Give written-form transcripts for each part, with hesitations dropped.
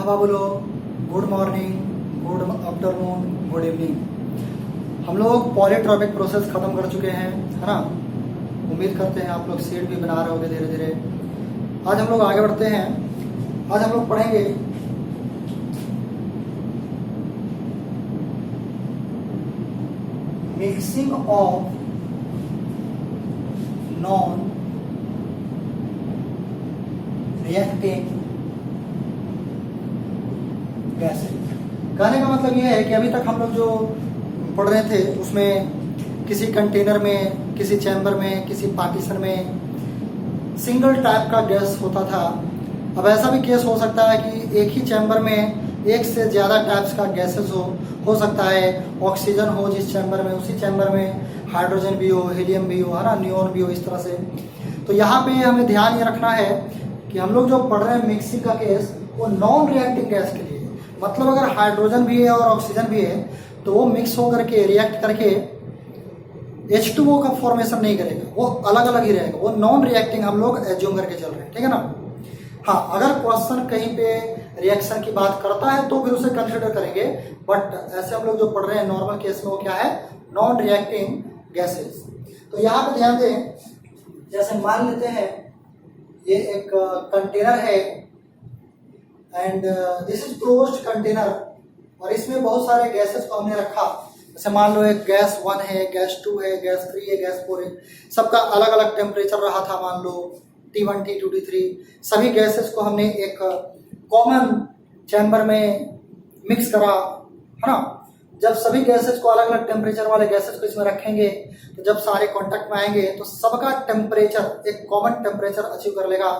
हवा बोलो, good morning, good afternoon, good evening. हम लोग पॉलीट्रॉपिक प्रोसेस खत्म कर चुके हैं, है ना। उम्मीद करते हैं आप लोग सीट भी बना रहे होंगे धीरे धीरे। आज हम लोग आगे बढ़ते हैं। आज हम लोग पढ़ेंगे mixing of non reacting gases. कहने का मतलब यह है कि अभी तक हम लोग जो पढ़ रहे थे उसमें किसी कंटेनर में, किसी चैम्बर में, किसी पार्टीशन में सिंगल टाइप का गैस होता था। अब ऐसा भी केस हो सकता है कि एक ही चैम्बर में एक से ज़्यादा टाइप्स का गैसेस हो सकता है। ऑक्सीजन हो जिस चैम्बर में, उसी चैम्बर में हाइड्रोजन भी हो, हीलियम भी हो, है ना, नियोन भी हो, इस तरह से। तो यहाँ पे हमें ध्यान ये रखना है कि हम लोग जो पढ़ रहे हैं मिक्सिंग का केस, वो नॉन रिएक्टिंग गैस के लिए। मतलब अगर हाइड्रोजन भी है और ऑक्सीजन भी है तो वो मिक्स होकर के रिएक्ट करके H2O का फॉर्मेशन नहीं करेगा, वो अलग अलग ही रहेगा। वो नॉन रिएक्टिंग हम लोग एज्यूम करके चल रहे हैं, ठीक है ना। हाँ, अगर क्वेश्चन कहीं पे रिएक्शन की बात करता है तो फिर उसे कंसिडर करेंगे, बट ऐसे हम लोग जो पढ़ रहे हैं नॉर्मल केस में वो क्या है, नॉन रिएक्टिंग गैसेस। तो यहाँ पे ध्यान दें, जैसे मान लेते हैं ये एक कंटेनर है and this is closed container, और इसमें बहुत सारे गैसेस को हमने रखा। जैसे मान लो एक गैस 1 है, गैस 2 है, गैस 3 है, गैस 4 है। सबका अलग अलग टेम्परेचर रहा था, मान लो T1 T2 T3। सभी गैसेस को हमने एक कॉमन चैम्बर में मिक्स करा, है ना। जब सभी गैसेस को, अलग अलग टेम्परेचर वाले गैसेस को इसमें रखेंगे तो जब सारे कांटेक्ट में आएंगे तो सबका टेम्परेचर एक कॉमन टेम्परेचर अचीव कर लेगा,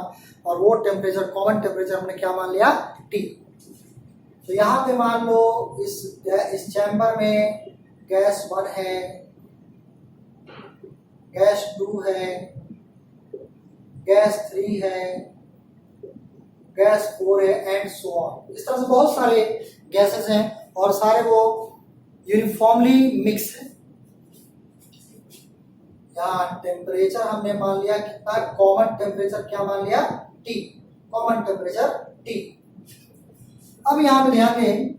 और वो टेम्परेचर, कॉमन टेम्परेचर हमने क्या मान लिया, T। तो यहाँ पे मान लो इस चैम्बर में गैस 1 है, गैस 2 है, गैस 3 है, गैस 4 है, एंड सो ऑन। इस तरह से बहुत सारे गैसेस हैं और सारे वो यूनिफॉर्मली मिक्स है। यहाँ टेम्परेचर हमने मान लिया कितना, कॉमन टेम्परेचर क्या मान लिया, T, कॉमन टेम्परेचर T। अब यहाँ पे ध्यान दें,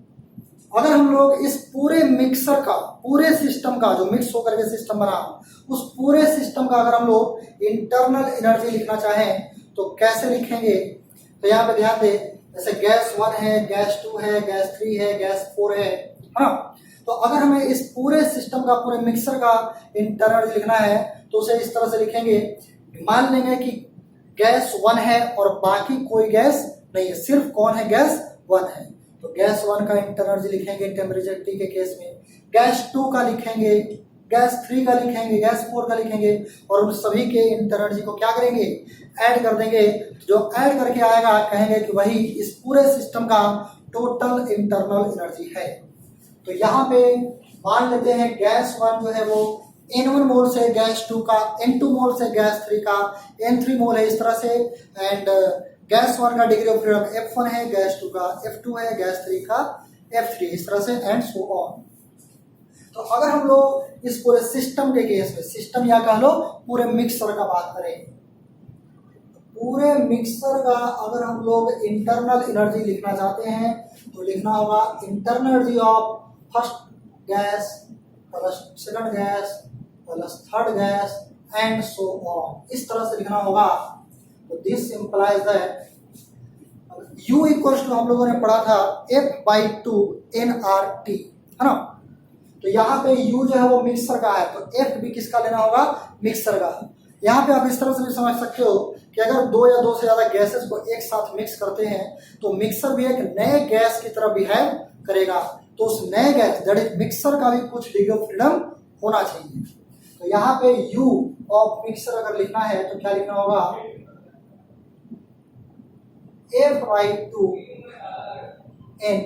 अगर हम लोग इस पूरे मिक्सर का, पूरे सिस्टम का, जो मिक्स होकर के सिस्टम बना, उस पूरे सिस्टम का अगर हम लोग इंटरनल एनर्जी लिखना चाहें तो कैसे लिखेंगे। तो यहाँ पे ध्यान दें, जैसे गैस 1 है, गैस 2 है, गैस 3 है, गैस 4 है, हाँ। तो अगर हमें इस पूरे सिस्टम का, पूरे मिक्सर का इंटरनल एनर्जी लिखना है तो उसे इस तरह से लिखेंगे। मान लेंगे कि गैस 1 है और बाकी कोई गैस नहीं है, सिर्फ कौन है, गैस 1 है। तो गैस 1 का इंटरनल एनर्जी लिखेंगे टेम्परेचर T के केस में, गैस 2 का लिखेंगे, गैस 3 का लिखेंगे, गैस 4 का लिखेंगे, और उन सभी के इंटरनल एनर्जी को क्या करेंगे, ऐड कर देंगे। जो ऐड करके आएगा कहेंगे कि वही इस पूरे सिस्टम का टोटल इंटरनल एनर्जी है। तो यहाँ पे मान लेते हैं गैस 1 जो है वो N1 मोल से, गैस 2 का N2 मोल से, गैस 3 का N3 मोल है, इस तरह से। एंड गैस 1 का डिग्री ऑफ फ्रीडम F1 है, गैस 2 का F2 है, गैस 3 का F3, इस तरह से, एंड सो ऑन। तो अगर हम लोग इस पूरे सिस्टम के केस में, सिस्टम या कह लो पूरे मिक्सर का बात करें, पूरे मिक्सर का अगर हम लोग इंटरनल एनर्जी लिखना चाहते हैं तो लिखना होगा internal energy of first gas plus second gas plus third gas and so on, इस तरह से लिखना होगा। तो this implies that U equals to, हम लोगों ने पढ़ा था F/2 nRT, है ना। तो यहाँ पे U जो है वो मिक्सर का है, तो F भी किसका लेना होगा, मिक्सर का। यहाँ पे आप इस तरह से भी समझ सकते हो कि अगर दो या दो से ज्यादा गैसेस को एक साथ मिक्स करते हैं तो मिक्सर भी एक नए गैस की तरह बिहेव करेगा। तो उस नए गैस, दैट इज मिक्सर का भी कुछ डिग्री ऑफ फ्रीडम होना चाहिए। तो यहाँ पे U ऑफ मिक्सर अगर लिखना है तो क्या लिखना होगा, F/2 N।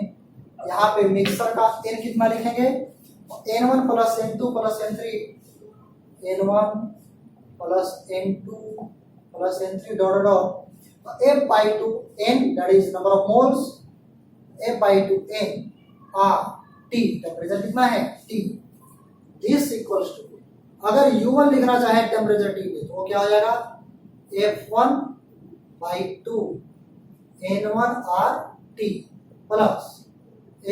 यहाँ पे मिक्सर का N कितना लिखेंगे, N1 plus N2 plus N3, N1 plus N2 plus N3 dot dot. F/2 N that is number of moles, F/2 N R T, temperature कितना है, T। दिस इक्वल्स टू, अगर U1 लिखना चाहे temperature T पे तो क्या हो जाएगा, F1/2 N1 R T। Plus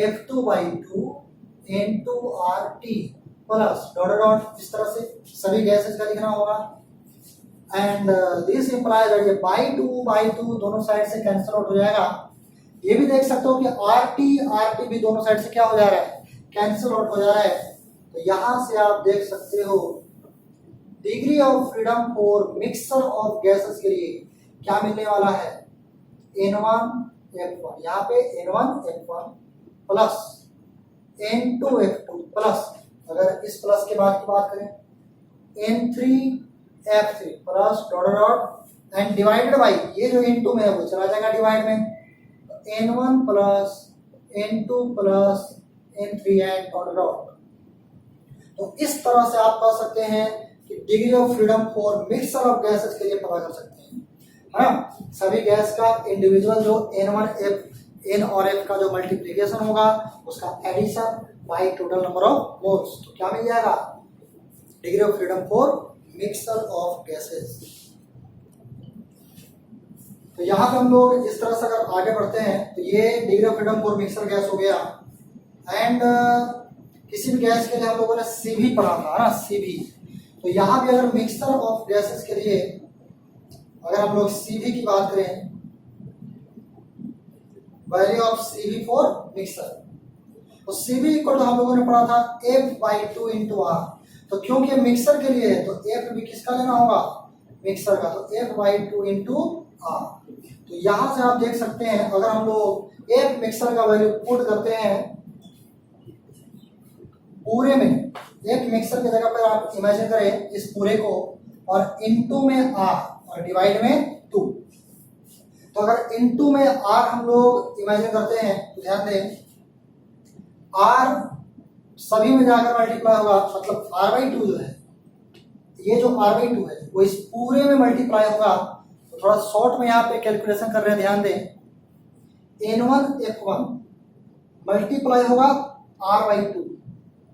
F2/2 into RT plus dot dot, इस तरह से सभी गैसेस का लिखना होगा। एंड दिस इंप्लाइज दैट ये बाई टू दोनों साइड से कैंसिल आउट हो जाएगा। ये भी देख सकते हो कि RT भी दोनों साइड से क्या हो जा रहा है, कैंसिल आउट हो जा रहा है। तो यहां से आप देख सकते हो degree of freedom for mixer of gases के लिए क्या मिलने वाला है, N1F1, यहाँ पे N1F1 प्लस N2F2 प्लस, अगर इस प्लस के बाद की बात करें N3F3 plus dot dot and divided by, ये जो N2 में है वो चला जाएगा डिवाइड में, N1 plus N2 plus N3 and dot dot. तो इस तरह से आप कह सकते हैं कि degree of freedom for mixer of gases के लिए पता कर सकते हैं, है ना। सभी गैस का इंडिविजुअल जो N और F का जो मल्टीप्लिकेशन होगा उसका addition by total number of moles, तो क्या मिल जाएगा, degree of freedom for mixer of gases. तो यहाँ पे हम लोग इस तरह से अगर आगे बढ़ते हैं तो ये degree of freedom for mixer gas हो गया। एंड किसी भी गैस के लिए हम लोगों ने सीवी पढ़ा था ना, सीवी। तो यहाँ भी अगर मिक्सर ऑफ गैसेस के लिए अगर हम लोग सीवी की बात करें, value of CV for mixer, तो सीवी इक्वल टू हम लोगों ने पढ़ा था F/2 इंटू आर। तो क्योंकि मिक्सर के लिए है तो F भी किसका लेना होगा, मिक्सर का, तो F/2 इंटू आर। तो यहां से आप देख सकते हैं अगर हम लोग F मिक्सर का वैल्यू पुट करते हैं पूरे में, एक मिक्सर की जगह पर आप इमेजिन करें इस पूरे को, और इनटू में आर और डिवाइड में 2। तो अगर इनटू में आर हम लोग इमेजिन करते हैं तो ध्यान दें आर सभी में जाकर मल्टीप्लाई होगा, मतलब R/2 जो है, ये जो R/2 है वो इस पूरे में मल्टीप्लाई होगा। तो थोड़ा शॉर्ट में यहाँ पे कैलकुलेशन कर रहे हैं, ध्यान दें, N1F1 मल्टीप्लाई होगा R/2,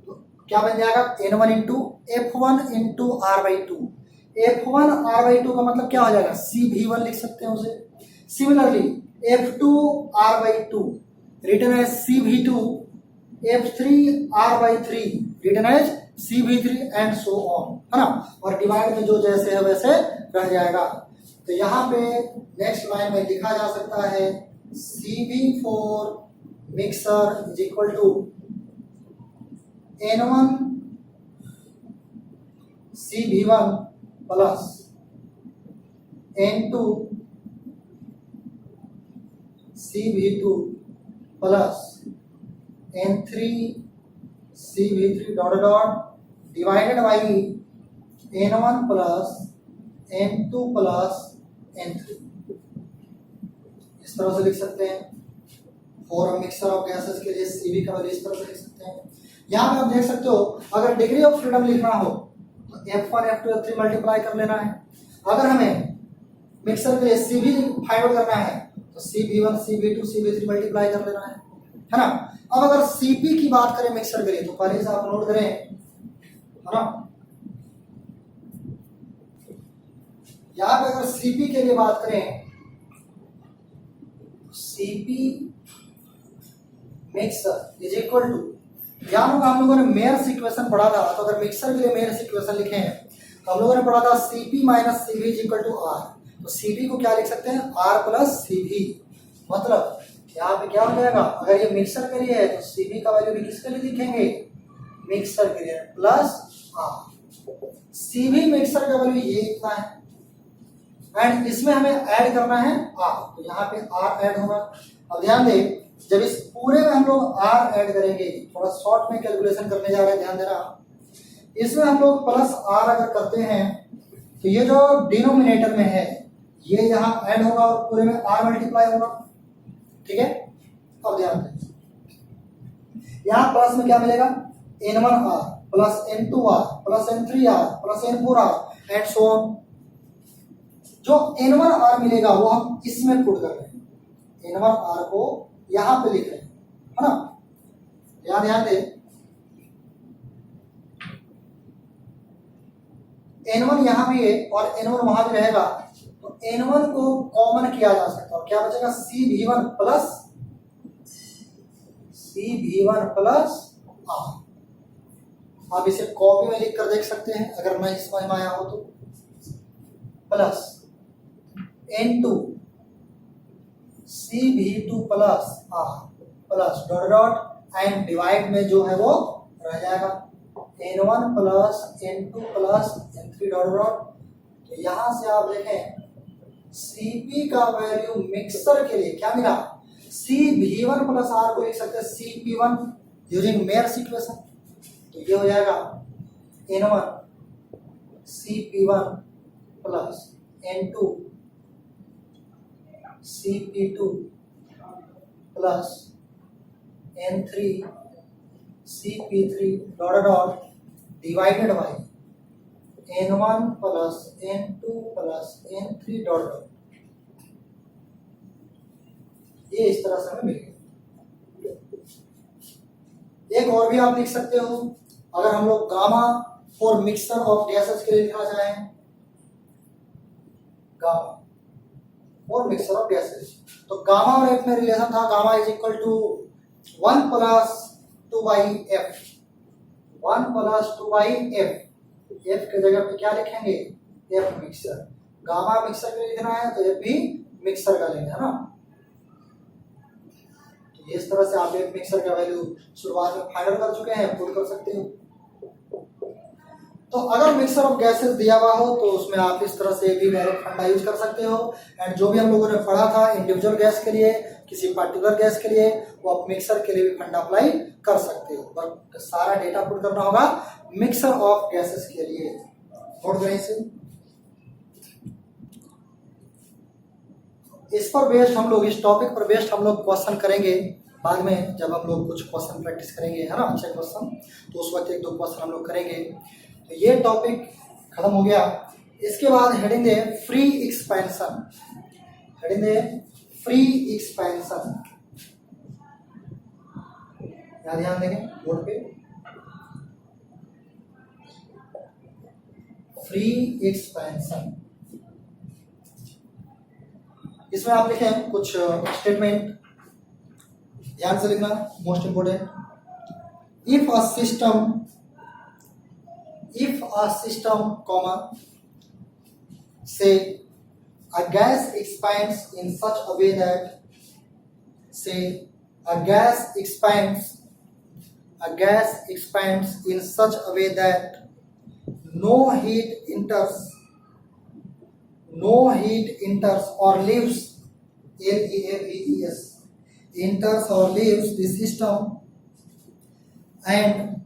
तो क्या बन जाएगा N1 into F1 into R/2। F1 R/2 का मतलब क्या हो जाएगा, CV1 लिख सकते हैं उसे। Similarly F2 R/2 written as CV2, F3 R/3 written as CV3 and so on, है ना। और डिवाइड में जो जैसे है वैसे रह जाएगा। तो यहाँ पे नेक्स्ट लाइन में लिखा जा सकता है CV for mixer is equal to N1 CV1 plus N2 CV2 plus N3 CV3 dot dot divided by N1 plus N2 plus N3, इस तरह से लिख सकते हैं। फॉर मिक्सर ऑफ गैसेस के लिए CV का वैल्यू इस तरह से लिख सकते हैं। यहाँ पे आप देख सकते हो अगर डिग्री ऑफ फ्रीडम लिखना हो तो F1 F2 F3 मल्टीप्लाई कर लेना है। अगर हमें मिक्सर के लिए CV फाइंड आउट करना है तो CV1 CV2 CV3 मल्टीप्लाई कर लेना है ना। अब अगर CP की बात करें मिक्सर के लिए तो पहले से आप नोट करें, है ना। यहाँ पे अगर CP के लिए बात करें CP mixer is equal to, ध्यान होगा हम लोगों ने मेयर्स इक्वेशन पढ़ा था। तो अगर मिक्सर के लिए मेयर्स इक्वेशन लिखे हैं तो हम लोगों ने पढ़ा था CP minus CV is equal to R। तो CP को क्या लिख सकते हैं, R प्लस CV। मतलब यहाँ पे क्या हो जाएगा, अगर ये मिक्सर के लिए है तो CV का वैल्यू भी किसके लिए लिखेंगे, मिक्सर के लिए, प्लस R। CV मिक्सर का वैल्यू ये इतना है एंड इसमें हमें ऐड करना है R, तो यहाँ पे R ऐड होगा। अब ध्यान दें जब इस पूरे में हम लोग R ऐड करेंगे, थोड़ा शॉर्ट में कैलकुलेशन करने जा रहे हैं, ध्यान देना। इसमें हम लोग प्लस R अगर करते हैं तो ये जो डिनोमिनेटर में है ये यहाँ ऐड होगा और पूरे में R मल्टीप्लाई होगा, ठीक है। अब ध्यान दें यहाँ प्लस में क्या मिलेगा, N1R plus N2R plus N3R plus N4R and so on. जो N1R मिलेगा वो हम इसमें पुट कर रहे हैं, N1R को यहां पे लिख रहे हैं, है ना। यहाँ ध्यान दें N1 यहां भी है और N1 वहां भी रहेगा, तो N1 को कॉमन किया जा सकता है और क्या बचेगा CV1 plus CV1 plus R। आप इसे कॉपी में लिख कर देख सकते हैं अगर नहीं समझ में आया हो तो, plus N2 CV2 plus R plus dot dot and divide में जो है वो रह जाएगा N1 plus N2 plus N3 dot dot. तो यहां से आप देखें Cp का वैल्यू मिक्सर के लिए क्या मिला, CV1 प्लस R को लिख सकते हैं Cp1 यूजिंग मेयर्स इक्वेशन। तो ये हो जाएगा N1 Cp1 plus N2 Cp2 plus N3 Cp3 dot dot divided by N1 plus N2 plus N3 dot dot. ये इस तरह से हमें मिलेगा। एक और भी आप लिख सकते हो, अगर हम लोग gamma for mixer of gases के लिए लिखना चाहें, gamma for mixer of gases, तो गामा और एफ में रिलेशन था, gamma is equal to 1 plus 2 by F, 1 plus 2 by F. F के जगह पे क्या लिखेंगे, एफ मिक्सर। गामा मिक्सर के लिए लिखना है तो एफ भी मिक्सर का लेंगे, है ना। तो इस तरह से आप एफ मिक्सर का वैल्यू शुरुआत में फाइंड कर चुके हैं, पुट कर सकते हो। तो अगर मिक्सर ऑफ गैसेस दिया हुआ हो तो उसमें आप इस तरह से भी डायरेक्ट फंडा यूज कर सकते हो। एंड जो भी हम लोगों ने पढ़ा था इंडिविजुअल गैस के लिए, किसी पर्टिकुलर गैस के लिए, वो आप मिक्सर के लिए भी फंडा अप्लाई कर सकते हो। बट सारा डेटा पुट करना होगा मिक्सर ऑफ गैसेस के लिए। नोट करें इसे। इस पर बेस्ड हम लोग, इस टॉपिक पर बेस्ड हम लोग क्वेश्चन करेंगे बाद में, जब हम लोग कुछ क्वेश्चन प्रैक्टिस करेंगे, है ना, अच्छे क्वेश्चन, तो उस वक्त 1-2 क्वेश्चन हम लोग करेंगे। तो ये टॉपिक खत्म हो गया। इसके बाद हेडिंग दे फ्री एक्सपेंशन, हेडिंग दे फ्री एक्सपेंशन। क्या ध्यान देंगे बोर्ड पे, फ्री एक्सपेंशन। इसमें आप लिखें कुछ स्टेटमेंट, ध्यान से लिखना, most important. If a system comma say a gas expands in such a way that, say a gas expands in such a way that no heat enters or leaves, LEAVES, enters or leaves the system, and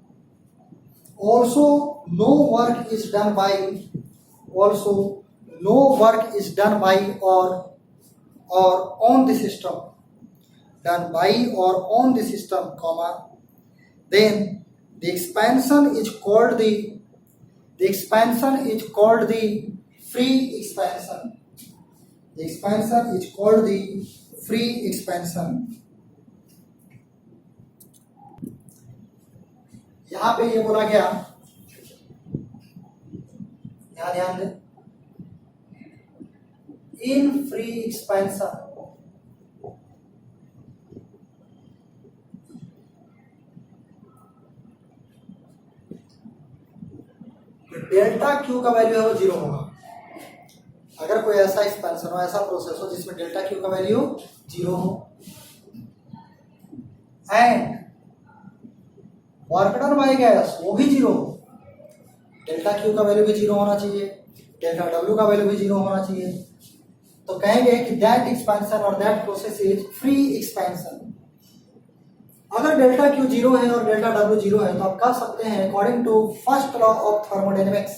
also no work is done by or on the system, comma, then the expansion is called the free expansion. The expansion is called the free expansion. यहां पे ये बोला गया, यहां ध्यान दें, इन free expansion, delta Q का value है वो 0 होगा। अगर कोई ऐसा एक्सपेंशन हो, ऐसा प्रोसेस हो जिसमें डेल्टा क्यू का वैल्यू 0 हो, and work done by gas वो भी 0 हो, डेल्टा क्यू का वैल्यू भी 0 होना चाहिए, डेल्टा डब्ल्यू का वैल्यू भी 0 होना चाहिए, तो कहेंगे कि दैट एक्सपेंशन और that process is free expansion. अगर डेल्टा क्यू 0 है और डेल्टा डब्ल्यू 0 है तो आप कह सकते हैं according to first law of thermodynamics,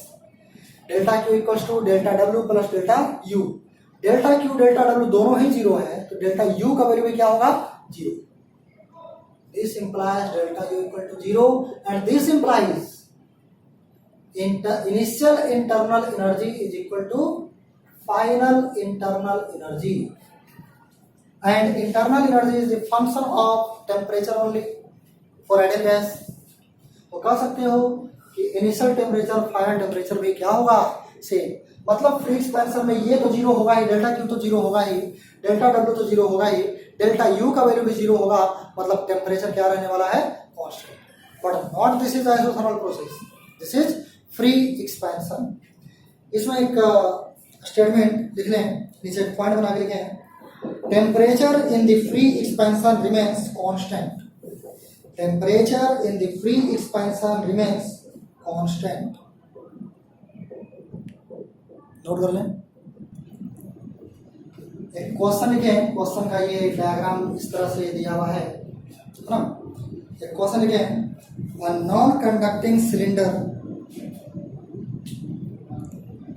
delta Q equals to delta W plus delta U. Delta Q delta W दोनों ही 0 है तो डेल्टा यू का वैल्यू भी क्या होगा, 0। This implies delta U equal to 0 and this implies initial internal energy is equal to final internal energy, and internal energy is the function of temperature only for ideal gas। तो कह सकते हो कि initial temperature final temperature भी क्या होगा, same. मतलब free expansion में ये तो 0 होगा ही, डेल्टा क्यू तो 0 होगा ही, डेल्टा डब्ल्यू तो जीरो होगा ही, डेल्टा यू का वैल्यू भी जीरो होगा, मतलब टेम्परेचर क्या रहने वाला है, constant. But not this is isothermal process, this is free expansion. इसमें एक स्टेटमेंट लिख लें, नीचे पॉइंट बना के लिखे हैं, temperature in the free expansion remains constant, temperature in the free expansion remains constant. Note कर लें। एक क्वेश्चन लिखे, क्वेश्चन का ये डायग्राम इस तरह से दिया हुआ है ना। एक क्वेश्चन लिखे, a non conducting cylinder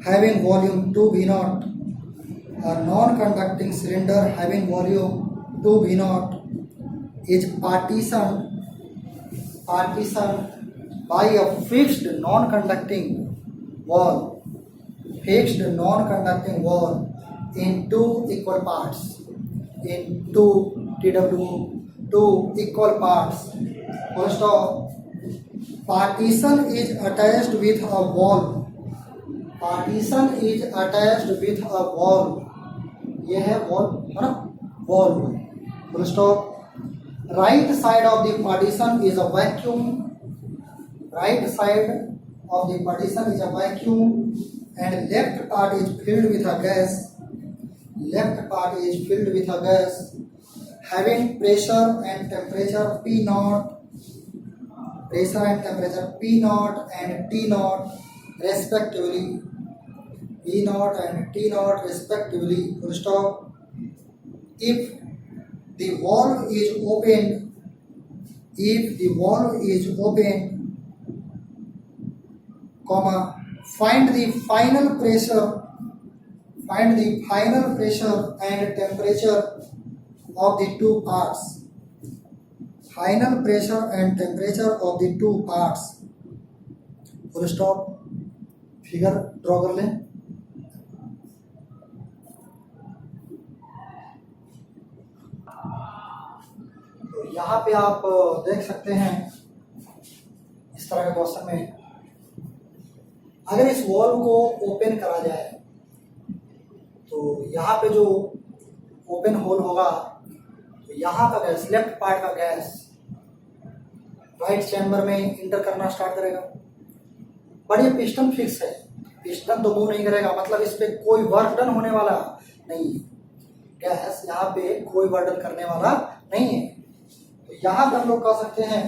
having volume 2 V naught, a non-conducting cylinder having volume 2 V naught is partitioned by a fixed non-conducting wall, in two equal parts, in two equal parts. First of, partition is attached with a wall, partition is attached with a wall, ये है wall है ना, wall full stop. Right side of the partition is a vacuum, right side of the partition is a vacuum and left part is filled with a gas, left part is filled with a gas having pressure and temperature P not, pressure and temperature P not and T not respectively, P naught and T naught respectively. Full stop. If the valve is opened, comma, find the final pressure and temperature of the two parts. Final pressure and temperature of the two parts. Full stop. Figure draw कर लें। तो यहाँ पे आप देख सकते हैं इस तरह के क्वेश्चन में, अगर इस वॉल्व को ओपन करा जाए तो यहाँ पे जो ओपन होल होगा तो यहाँ का गैस, लेफ्ट पार्ट का गैस राइट चैम्बर में इंटर करना स्टार्ट करेगा। बट ये पिस्टन फिक्स है, पिस्टन तो मूव नहीं करेगा, मतलब इस पे कोई वर्क डन होने वाला नहीं है, गैस यहाँ पे कोई वर्क डन करने वाला नहीं है। तो यहाँ पे हम लोग कह सकते हैं,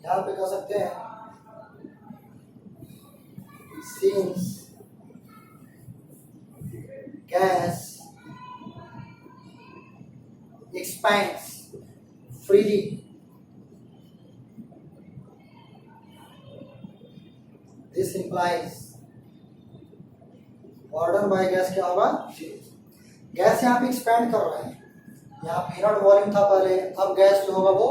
यहाँ पे कह सकते हैं since gas expands freely, this implies work done by gas क्या होगा, गैस यहाँ पे एक्सपैंड कर रहा है, यहाँ V नॉट वॉल्यूम था पहले, अब गैस जो होगा वो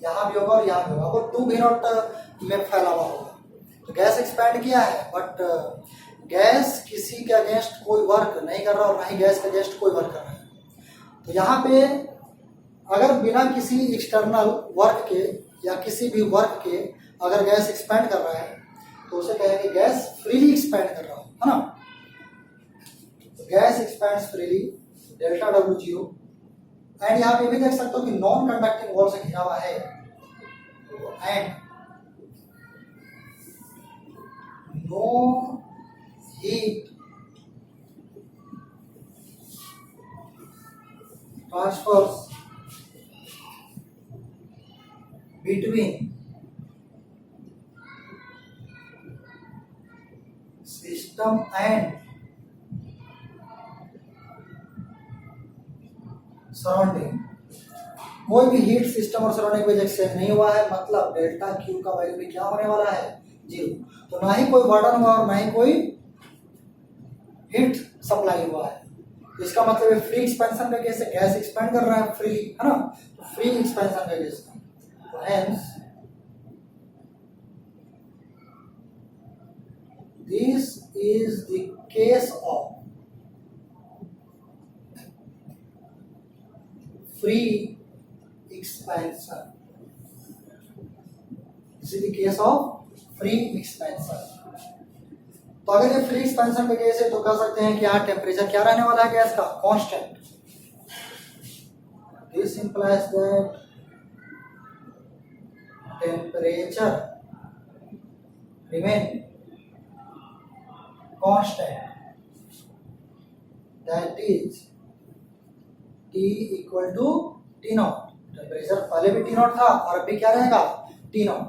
यहाँ भी होगा और यहाँ भी होगा, वो 2 V नॉट में फैला हुआ होगा। तो गैस एक्सपैंड किया है, बट गैस किसी के अगेंस्ट कोई वर्क नहीं कर रहा और ना ही गैस के अगेंस्ट कोई वर्क कर रहा है। तो यहाँ पे अगर बिना किसी एक्सटर्नल वर्क के या किसी भी वर्क के अगर गैस एक्सपैंड कर रहा है तो उसे कहेंगे गैस फ्रीली एक्सपैंड कर रहा है ना। Gas expands freely, delta W zero. And यहाँ पे भी देख सकते हो कि नॉन कंडक्टिंग वॉल से घिरा हुआ है, and no heat transfers between system and surrounding, कोई भी हीट सिस्टम और सराउंडिंग में एक्सचेंज नहीं हुआ है, मतलब डेल्टा क्यू का वैल्यू भी क्या होने वाला है, जीरो। तो ना ही कोई वार्डन हुआ और ना ही कोई हीट सप्लाई हुआ है। तो इसका मतलब है फ्री एक्सपेंशन का केस है, गैस एक्सपेंड कर रहा है फ्रीली, है ना, फ्री एक्सपेंशन का case. Hence, this is the case of free expansion. This is the case of free expansion. तो अगर ये फ्री एक्सपेंशन का केस है तो कह सकते हैं कि यहाँ टेम्परेचर क्या रहने वाला है गैस का, constant. This implies that temperature remain constant, that is T equal to T naught. Temperature पहले भी T नॉट था और अब भी क्या रहेगा, T नॉट।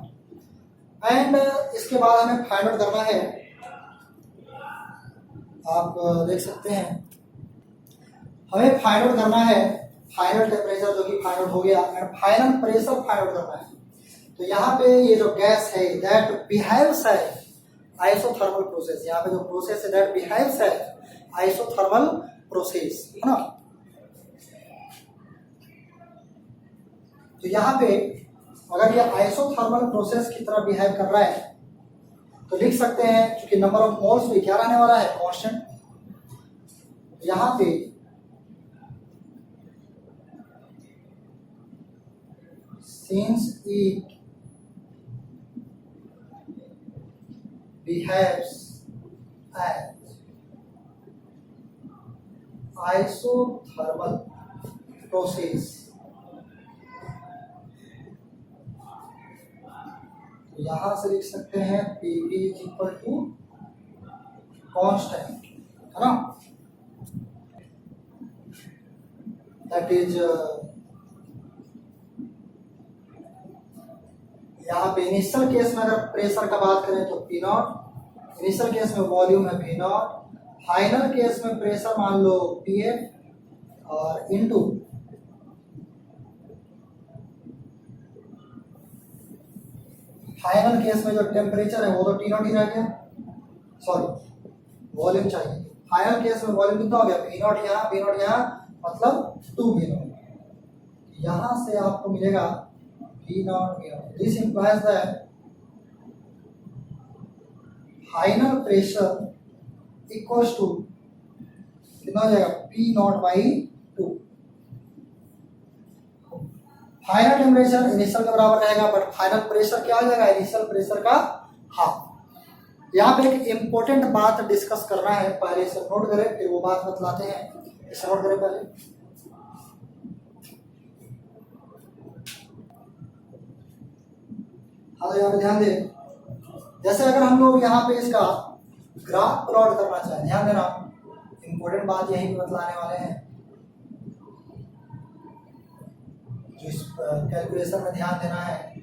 एंड इसके बाद हमें फाइंड आउट करना है, आप देख सकते हैं हमें फाइंड आउट करना है फाइनल टेम्परेचर जो कि फाइंड आउट हो गया, and final pressure find out करना है। तो यहाँ पे ये जो गैस है दैट बिहेव्स है आइसोथर्मल प्रोसेस, यहाँ पे जो प्रोसेस है दैट बिहेव्स है आइसोथर्मल प्रोसेस, है ना। तो यहाँ पे अगर ये आइसोथर्मल प्रोसेस की तरह बिहेव कर रहा है तो लिख सकते हैं, क्योंकि नंबर ऑफ मोल्स भी क्या रहने वाला है, कांस्टेंट। यहाँ पे since it behaves as isothermal process, तो यहां से लिख सकते हैं Pv is equal to constant, है ना। दैट इज यहाँ पे इनिशियल केस में अगर प्रेशर का बात करें तो P नॉट, इनिशियल केस में वॉल्यूम है V नॉट, फाइनल केस में प्रेशर मान लो Pf और इनटू फाइनल केस में जो टेम्परेचर है वो तो T नॉट ही रह गया, सॉरी वॉल्यूम चाहिए। फाइनल केस में वॉल्यूम कितना हो गया, V नॉट यहाँ, V नॉट यहाँ, मतलब 2V नॉट। यहाँ से आपको मिलेगा V naught, V naught. This implies that final pressure equals to कितना हो जाएगा, P naught by 2। Final temperature initial के बराबर रहेगा, बट फाइनल प्रेशर क्या हो जाएगा, इनिशियल प्रेशर का हाफ। यहाँ पे एक इम्पोर्टेंट बात डिस्कस करना है, पहले इसे नोट करें फिर वो बात बतलाते हैं, इसे नोट करें पहले। हाँ तो यहाँ पे ध्यान दें, जैसे अगर हम लोग यहाँ पे इसका ग्राफ प्लॉट करना चाहें, ध्यान देना इंपॉर्टेंट बात यही बतलाने वाले हैं, जो इस कैलकुलेशन में ध्यान देना है।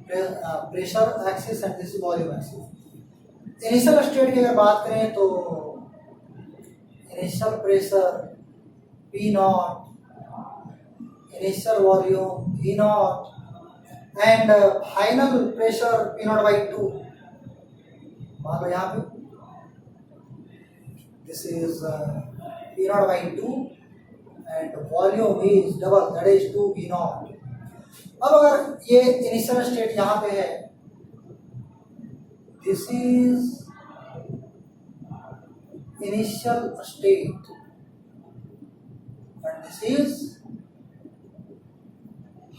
Pressure axis and this volume axis. Initial state की अगर बात करें तो initial pressure P not, initial volume V not and final pressure P not by 2। मान लो यहाँ पे this is P not by 2 and volume is double, that is 2V not. अब अगर ये इनिशियल स्टेट यहाँ पे है, this is initial state and this is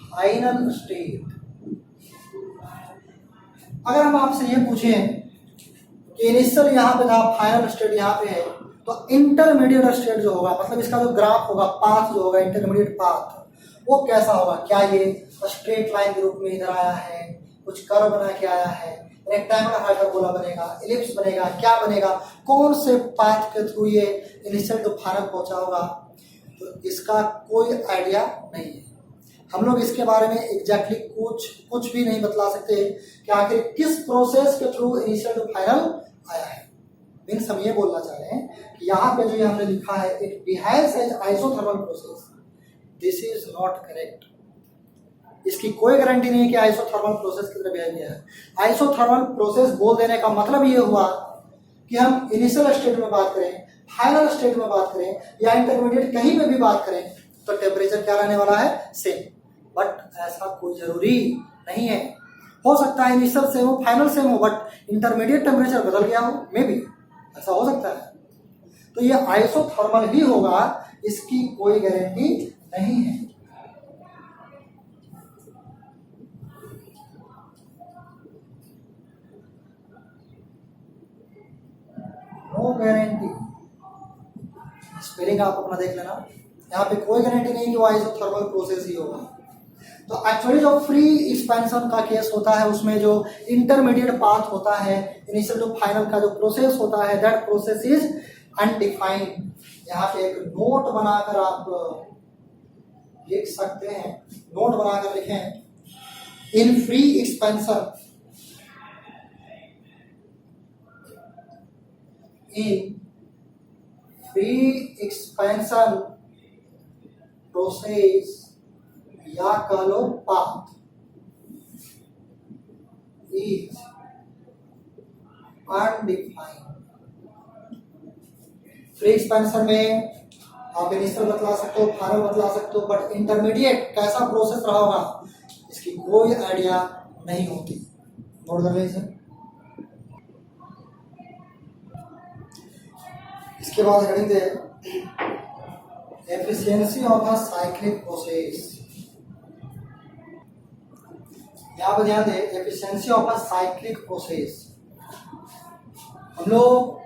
final state. अगर हम आपसे ये पूछें कि इनिशियल यहाँ पे था, फाइनल स्टेट यहाँ पे है, तो इंटरमीडिएट स्टेट जो होगा, मतलब इसका जो ग्राफ होगा, पाथ जो होगा, इंटरमीडिएट पाथ, वो कैसा होगा। क्या ये स्ट्रेट लाइन के रूप में इधर आया है, कुछ कर्व बना के आया है, रेक्टेंगुलर हाइपरबोला बनेगा, इलिप्स बनेगा, क्या बनेगा, कौन से पाथ के थ्रू ये इनिशियल टू फाइनल पहुंचा होगा, तो इसका कोई आइडिया नहीं है। हम लोग इसके बारे में एग्जैक्टली कुछ भी नहीं बतला सकते कि आखिर किस प्रोसेस के थ्रू इनिशियल टू फाइनल आया है। मीन्स हम ये बोलना चाह रहे हैं कि यहाँ पे जो ये हमने लिखा है, it behaves as isothermal process, this is not correct. इसकी कोई गारंटी नहीं है कि आइसोथर्मल प्रोसेस की तरह बिहेव किया है। आइसोथर्मल प्रोसेस बोल देने का मतलब ये हुआ कि हम इनिशियल स्टेट में बात करें, फाइनल स्टेट में बात करें या इंटरमीडिएट कहीं में भी बात करें तो टेम्परेचर क्या रहने वाला है, सेम। बट ऐसा कोई जरूरी नहीं है, हो सकता है इनिशियल सेम हो, फाइनल सेम हो, बट इंटरमीडिएट टेम्परेचर बदल गया हो, मे बी ऐसा हो सकता है। तो ये आइसोथर्मल ही होगा, इसकी कोई गारंटी नहीं है। गारंटी, स्पेलिंग आप अपना देख लेना, यहाँ पे कोई गारंटी नहीं कि वो आइसोथर्मल प्रोसेस ही होगा। तो एक्चुअली जो फ्री एक्सपेंशन का केस होता है उसमें जो इंटरमीडिएट पाथ होता है, इनिशियल टू फाइनल का जो प्रोसेस होता है, दैट प्रोसेस इज अनडिफाइंड। यहाँ पे एक नोट बनाकर आप लिख सकते हैं, नोट बनाकर लिखें, in free expansion, in free expansion process या कह लो path is undefined. Free expansion में आप इनिशियल बतला सकते हो, फाइनल बतला सकते हो, बट इंटरमीडिएट कैसा प्रोसेस रहा होगा इसकी कोई आइडिया नहीं होती। नोट कर लीजिए। इसके बाद heading they efficiency of a cyclic process. यहाँ पर ध्यान दें, efficiency of a cyclic process. हम लोग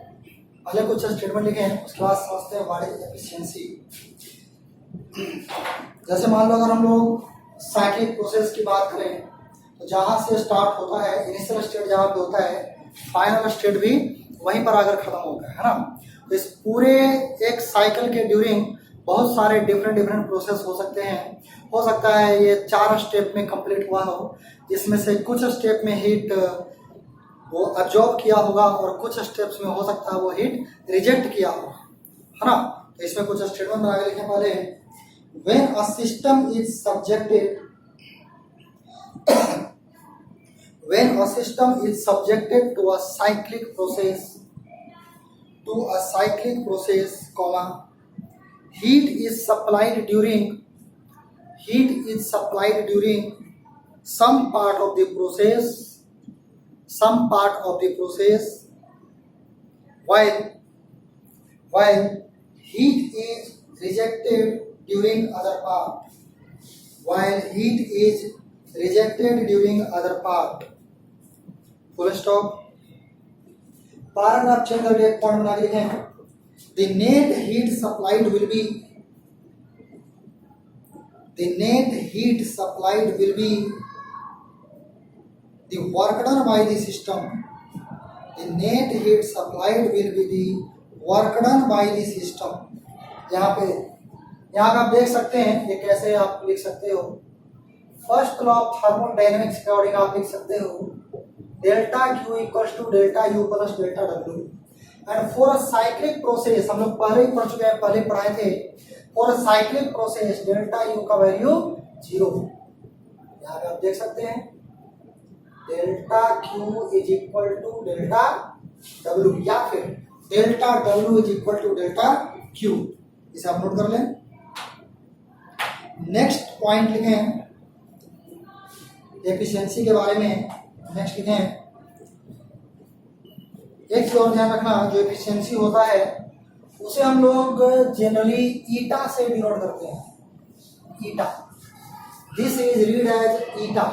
पहले कुछ स्टेटमेंट लिखे हैं, उसके बाद समझते हैं व्हाट इज एफिशिएंसी। जैसे मान लो अगर हम लोग साइक्लिक प्रोसेस की बात करें तो जहाँ से स्टार्ट होता है, इनिशियल स्टेट जहाँ पे होता है, फाइनल स्टेट भी वहीं पर आकर खत्म होता है ना। तो इस पूरे एक साइकिल के ड्यूरिंग बहुत सारे डिफरेंट प्रोसेस हो सकते हैं। हो सकता है ये 4 स्टेप में कंप्लीट हुआ हो, जिसमें से कुछ स्टेप में हीट वो अब्जॉर्ब किया होगा और कुछ स्टेप्स में हो सकता है वो हीट रिजेक्ट किया होगा, है ना। तो इसमें कुछ स्टेटमेंट बना के लिखें पहले। When a system is subjected, when a system is subjected to a cyclic process, comma, heat is supplied during some part of the process, while heat is rejected during other part, full stop। Paragraph change करके एक point बना के लिखें, the net heat supplied will be the work done by the system, यहाँ पे आप देख सकते हैं ये कैसे आप लिख सकते हो। फर्स्ट लॉ ऑफ थर्मोडायनेमिक्स के अकॉर्डिंग आप लिख सकते हो delta Q equals to delta U plus delta W. And for a cyclic process, हम लोग पहले ही पढ़ चुके हैं, पहले पढ़ाए थे, for a cyclic process delta U का वैल्यू 0। यहाँ पे आप देख सकते हैं delta Q is equal to delta W, या फिर delta W is equal to delta Q. इसे आप नोट कर लें। नेक्स्ट पॉइंट लिखें एफिशिएंसी के बारे में। नेक्स्ट लिखें, एक चीज और ध्यान रखना, जो एफिशिएंसी होता है उसे हम लोग जनरली ईटा से डिनोट करते हैं। Eta, this is read as eta,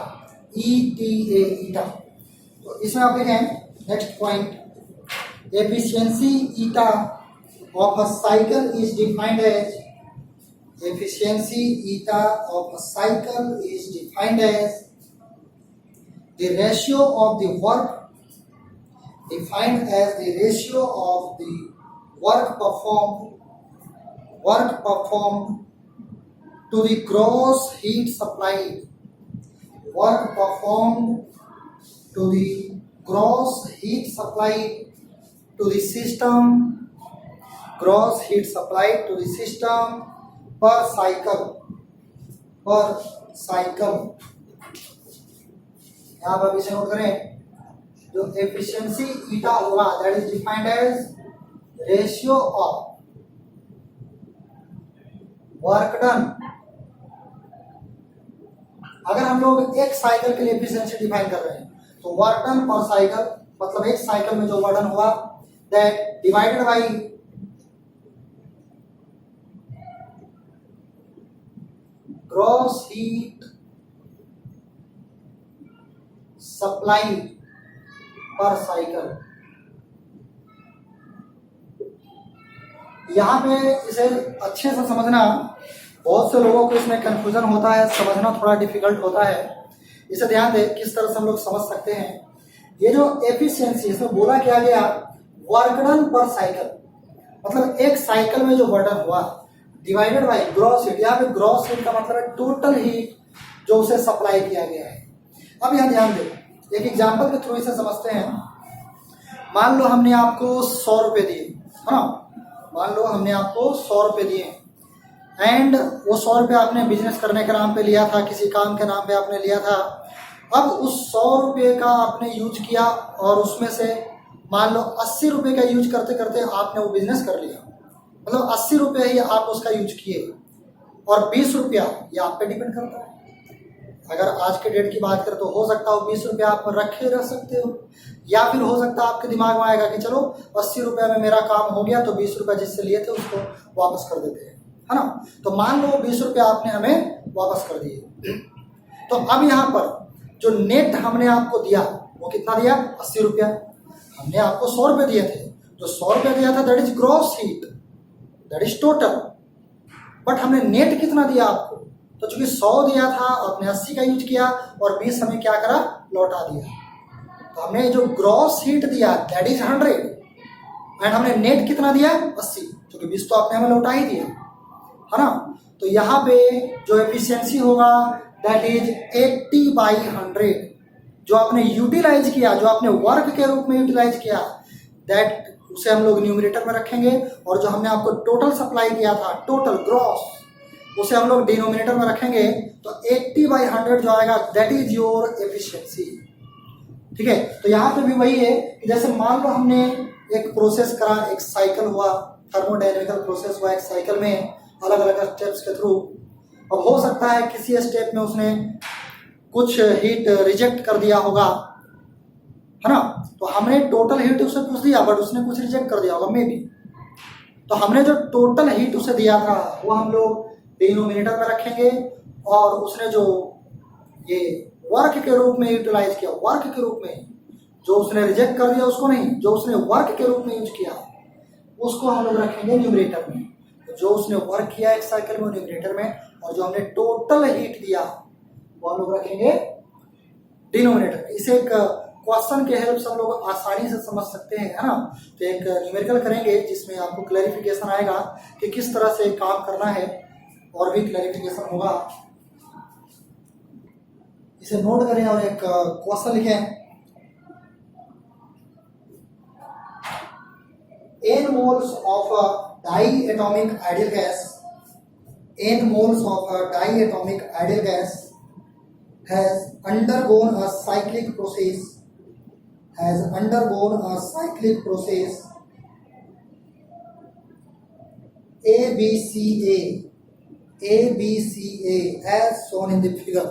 ETA, eta. तो इसमें आप लिखें next point, efficiency eta of a cycle is defined as, the ratio of the work, defined as the ratio of the work performed to the gross heat supplied, to the system, per cycle। यहाँ पर इसे note करें, जो efficiency eta होगा that is defined as ratio of work done. अगर हम लोग एक साइकिल के लिए एफिशिएंसी डिफाइन कर रहे हैं तो वर्क डन पर साइकिल, मतलब एक साइकिल में जो वर्क डन हुआ that divided by gross heat supply पर साइकिल। यहाँ पे इसे अच्छे से समझना, बहुत से लोगों को इसमें कंफ्यूजन होता है, समझना थोड़ा डिफिकल्ट होता है। इसे ध्यान दें किस तरह से हम लोग समझ सकते हैं। ये जो एफिशिएंसी, इसमें बोला क्या गया, वर्क डन पर साइकिल, मतलब एक साइकिल में जो वर्क डन हुआ डिवाइडेड बाय ग्रॉस हीट। यहाँ पे ग्रॉस हीट का मतलब है टोटल हीट जो उसे सप्लाई किया गया है। अब यहाँ ध्यान दें, एक एग्जांपल के थ्रू इसे समझते हैं। मान लो हमने आपको 100 रुपये दिए, है ना, मान लो हमने आपको 100 रुपये दिए एंड वो 100 रुपये आपने बिजनेस करने के नाम पे लिया था, किसी काम के नाम पे आपने लिया था। अब उस 100 रुपये का आपने यूज किया और उसमें से मान लो 80 रुपये का यूज करते करते आपने वो बिजनेस कर लिया, मतलब 80 रुपये ही आप उसका यूज किए और 20 रुपया ये आप पे डिपेंड करता है। अगर आज के डेट की बात करें तो हो सकता हो 20 रुपये आप रखे रह सकते हो, या फिर हो सकता है आपके दिमाग में आएगा कि चलो 80 रुपये में मेरा काम हो गया तो 20 रुपये जिससे लिए थे उसको वापस कर देते हैं, है ना। तो मान लो 20 रुपये आपने हमें वापस कर दिए। तो अब यहाँ पर जो नेट हमने आपको दिया वो कितना दिया, 80 रुपया। हमने आपको 100 रुपये दिए थे, जो 100 रुपये दिया था that is gross heat, that is total. But हमने नेट कितना दिया आपको, तो चूंकि 100 दिया था आपने 80 का यूज किया और 20 हमें क्या करा, लौटा दिया। तो हमने जो ग्रॉस हीट दिया दैट इज 100 एंड हमने नेट कितना दिया, 80, क्योंकि 20 तो आपने हमें लौटा ही दिया, है ना। तो यहाँ पे जो एफिशिएंसी होगा दैट इज 80/100। जो आपने यूटिलाइज किया, जो आपने वर्क के रूप में यूटिलाइज किया, दैट उसे हम लोग न्यूमरेटर में रखेंगे, और जो हमने आपको टोटल सप्लाई किया था, टोटल ग्रॉस, उसे हम लोग डिनोमिनेटर में रखेंगे। तो 80/100 जो आएगा दैट इज योर एफिशिएंसी। ठीक है, तो यहाँ पे भी वही है कि जैसे मान लो हमने एक प्रोसेस करा, एक साइकिल हुआ, थर्मोडायनेमिकल प्रोसेस हुआ एक साइकिल में अलग अलग स्टेप्स के थ्रू। अब हो सकता है किसी स्टेप में उसने कुछ हीट रिजेक्ट कर दिया होगा, है ना। तो हमने टोटल हीट उसे कुछ दिया बट उसने कुछ रिजेक्ट कर दिया होगा मे बी। तो हमने जो टोटल हीट उसे दिया था वो हम लोग डिनोमिनेटर में रखेंगे, और उसने जो ये वर्क के रूप में यूटिलाइज किया, वर्क के रूप में जो उसने रिजेक्ट कर दिया उसको नहीं, जो उसने वर्क के रूप में यूज किया उसको हम लोग रखेंगे न्यूमरेटर में। तो जो उसने वर्क किया एक साइकिल में न्यूमरेटर में, और जो हमने टोटल हीट दिया वो हम लोग रखेंगे डिनोमिनेटर में। इसे एक क्वेश्चन के हेल्प से हम लोग आसानी से समझ सकते हैं, है ना। तो एक न्यूमेरिकल करेंगे जिसमें आपको क्लैरिफिकेशन आएगा कि किस तरह से काम करना है, और भी क्लैरिफिकेशन होगा। इसे नोट करें और एक क्वेश्चन लिखें। n moles of a diatomic ideal gas, n moles of a diatomic ideal gas has undergone a cyclic process, has undergone a cyclic process ABCA as shown in the figure,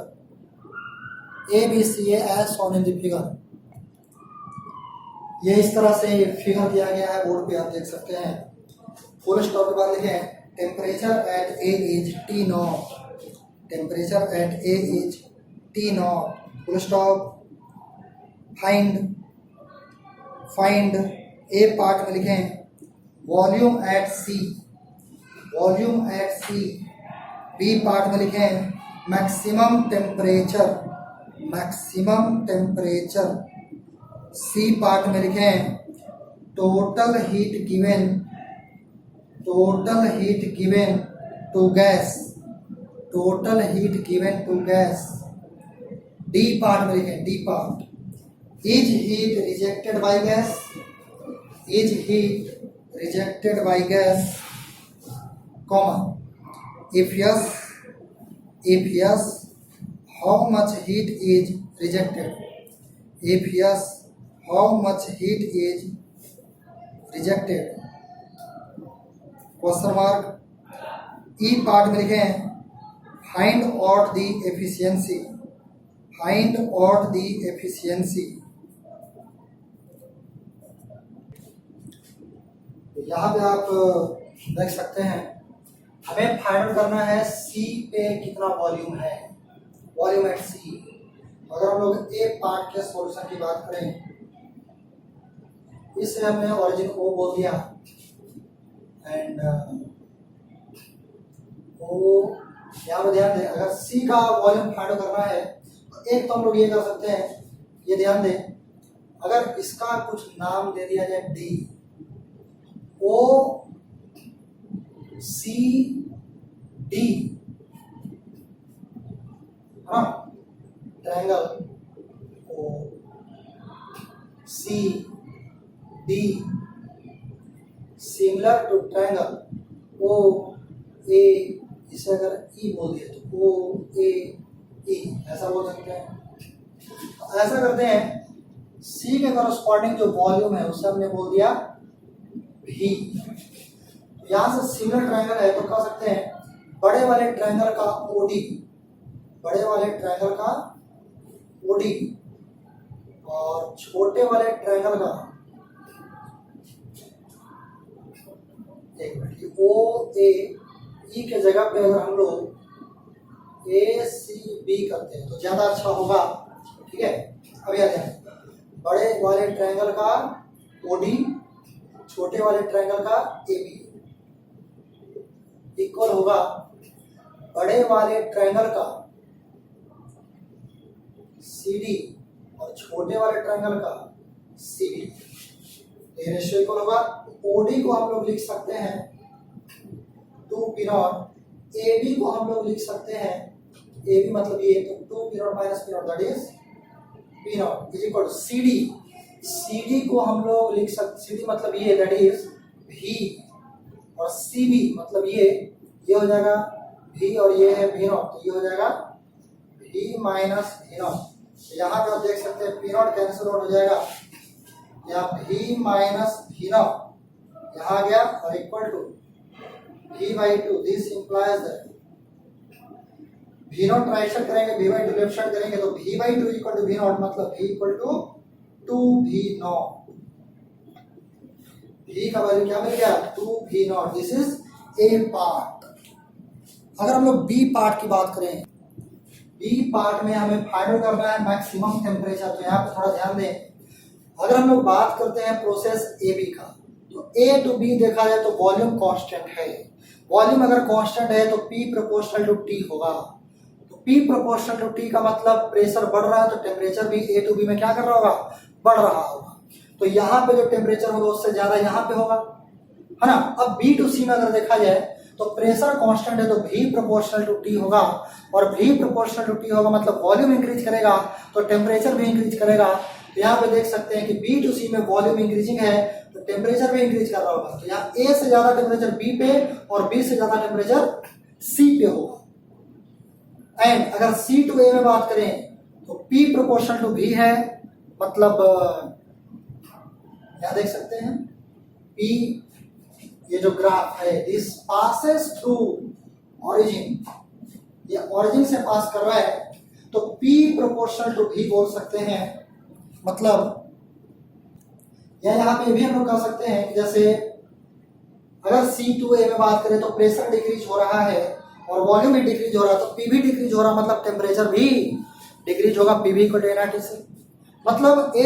ABCA as shown in the figure। ये इस तरह से figure दिया गया है board पे, आप देख सकते हैं। फुल स्टॉप के बाद लिखें temperature at A is T naught, temperature at A is T naught, full stop. Find A part में लिखें volume at C, volume at C। B part में लिखें maximum temperature, maximum temperature. C part में लिखें total heat given, total heat given to gas, total heat given to gas. D part में लिखें, D part is heat rejected by gas, is heat rejected by gas, comma if yes how much heat is rejected, if yes how much heat is rejected, question mark. E part में लिखें find out the efficiency, find out the efficiency. यहाँ पे आप देख सकते हैं हमें find out करना है सी पे कितना वॉल्यूम है, वॉल्यूम एट सी। अगर हम लोग ए पार्ट के सॉल्यूशन की बात करें, इसे हमने ओरिजिन O बोल दिया एंड वो यहाँ पे ध्यान दें, अगर सी का वॉल्यूम फाइंड करना है तो एक तो हम लोग ये कर सकते हैं, ये ध्यान दें, अगर इसका कुछ नाम दे दिया जाए डी, ओ सी डी, हाँ, triangle O C D similar to triangle O A, इसे अगर ई बोल दिए तो ओ ए ई, ऐसा बोल सकते हैं। तो ऐसा करते हैं, सी के कॉरस्पॉन्डिंग जो वॉल्यूम है उसे हमने बोल दिया भी। यहाँ से सिमिलर ट्रायंगल है तो कह सकते हैं बड़े वाले ट्रायंगल का ओडी, बड़े वाले ट्रायंगल का ओडी और छोटे वाले ट्रायंगल का, एक मिनट, ओ ए ई के जगह पे अगर हम लोग ए सी बी करते हैं तो ज्यादा अच्छा होगा, ठीक है। अब याद है, बड़े वाले ट्रायंगल का ओडी, छोटे वाले ट्रायंगल का ए बी इक्वल होगा बड़े वाले ट्रायंगल का सी डी और छोटे वाले ट्रायंगल का सी बी। ये रेशियो इक्वल होगा। ओडी को हम लोग लिख सकते हैं 2 p0, ए बी को हम लोग लिख सकते हैं, ए बी मतलब ये, तो 2 p0 minus p0 that is p0 is equal to C D. C D को हम लोग लिख सकते, सी डी मतलब ये दैट इज भी, और सी बी मतलब ये हो जाएगा भी, और ये है v0, तो ये हो जाएगा v माइनस v0। यहाँ पे आप देख सकते हैं p0 कैंसिल आउट हो जाएगा, यहाँ v माइनस v0 यहाँ आ गया और equal to v/2। This implies that v0 right side करेंगे, v/2 लेफ्ट साइड करेंगे, तो v/2 इक्वल टू v0 मतलब v equal to 2v0। v का वैल्यू क्या मिल गया 2v0। This is A part. अगर हम लोग बी पार्ट की बात करें, बी पार्ट में हमें फाइंड करना है मैक्सिमम टेम्परेचर। तो यहाँ पे थोड़ा ध्यान दें, अगर हम लोग बात करते हैं प्रोसेस ए बी का, तो ए टू बी देखा जाए तो वॉल्यूम कांस्टेंट है। वॉल्यूम अगर कांस्टेंट है तो P प्रोपोर्शनल टू T होगा। तो P प्रोपोर्शनल टू T का मतलब प्रेशर बढ़ रहा है तो टेम्परेचर भी ए टू बी में क्या कर रहा होगा, बढ़ रहा होगा। तो यहाँ पे जो टेम्परेचर होगा उससे ज्यादा यहाँ पे होगा, है ना। अब बी टू सी में अगर देखा जाए तो प्रेशर कांस्टेंट है तो V प्रोपोर्शनल टू T होगा, और V प्रोपोर्शनल टू T होगा मतलब वॉल्यूम इंक्रीज करेगा तो टेम्परेचर भी इंक्रीज करेगा। तो यहाँ पे देख सकते हैं कि बी टू सी में वॉल्यूम इंक्रीजिंग है तो टेम्परेचर भी इंक्रीज कर रहा होगा। तो यहाँ ए से ज्यादा टेम्परेचर बी पे और बी से ज्यादा टेम्परेचर सी पे होगा। एंड अगर सी टू ए में बात करें तो पी प्रोपोर्शनल टू भी है, मतलब यहाँ देख सकते हैं पी, ये जो ग्राफ है दिस पासेस थ्रू ओरिजिन, ये ओरिजिन से पास कर रहा है तो P प्रोपोर्शनल टू भी बोल सकते हैं। मतलब या यहाँ पे भी हम लोग कह सकते हैं कि जैसे अगर C2A में बात करें तो प्रेशर डिक्रीज हो रहा है और वॉल्यूम भी डिक्रीज हो रहा है, तो P भी डिक्रीज हो रहा है मतलब टेम्परेचर भी डिक्रीज होगा, P भी को NRT से। मतलब A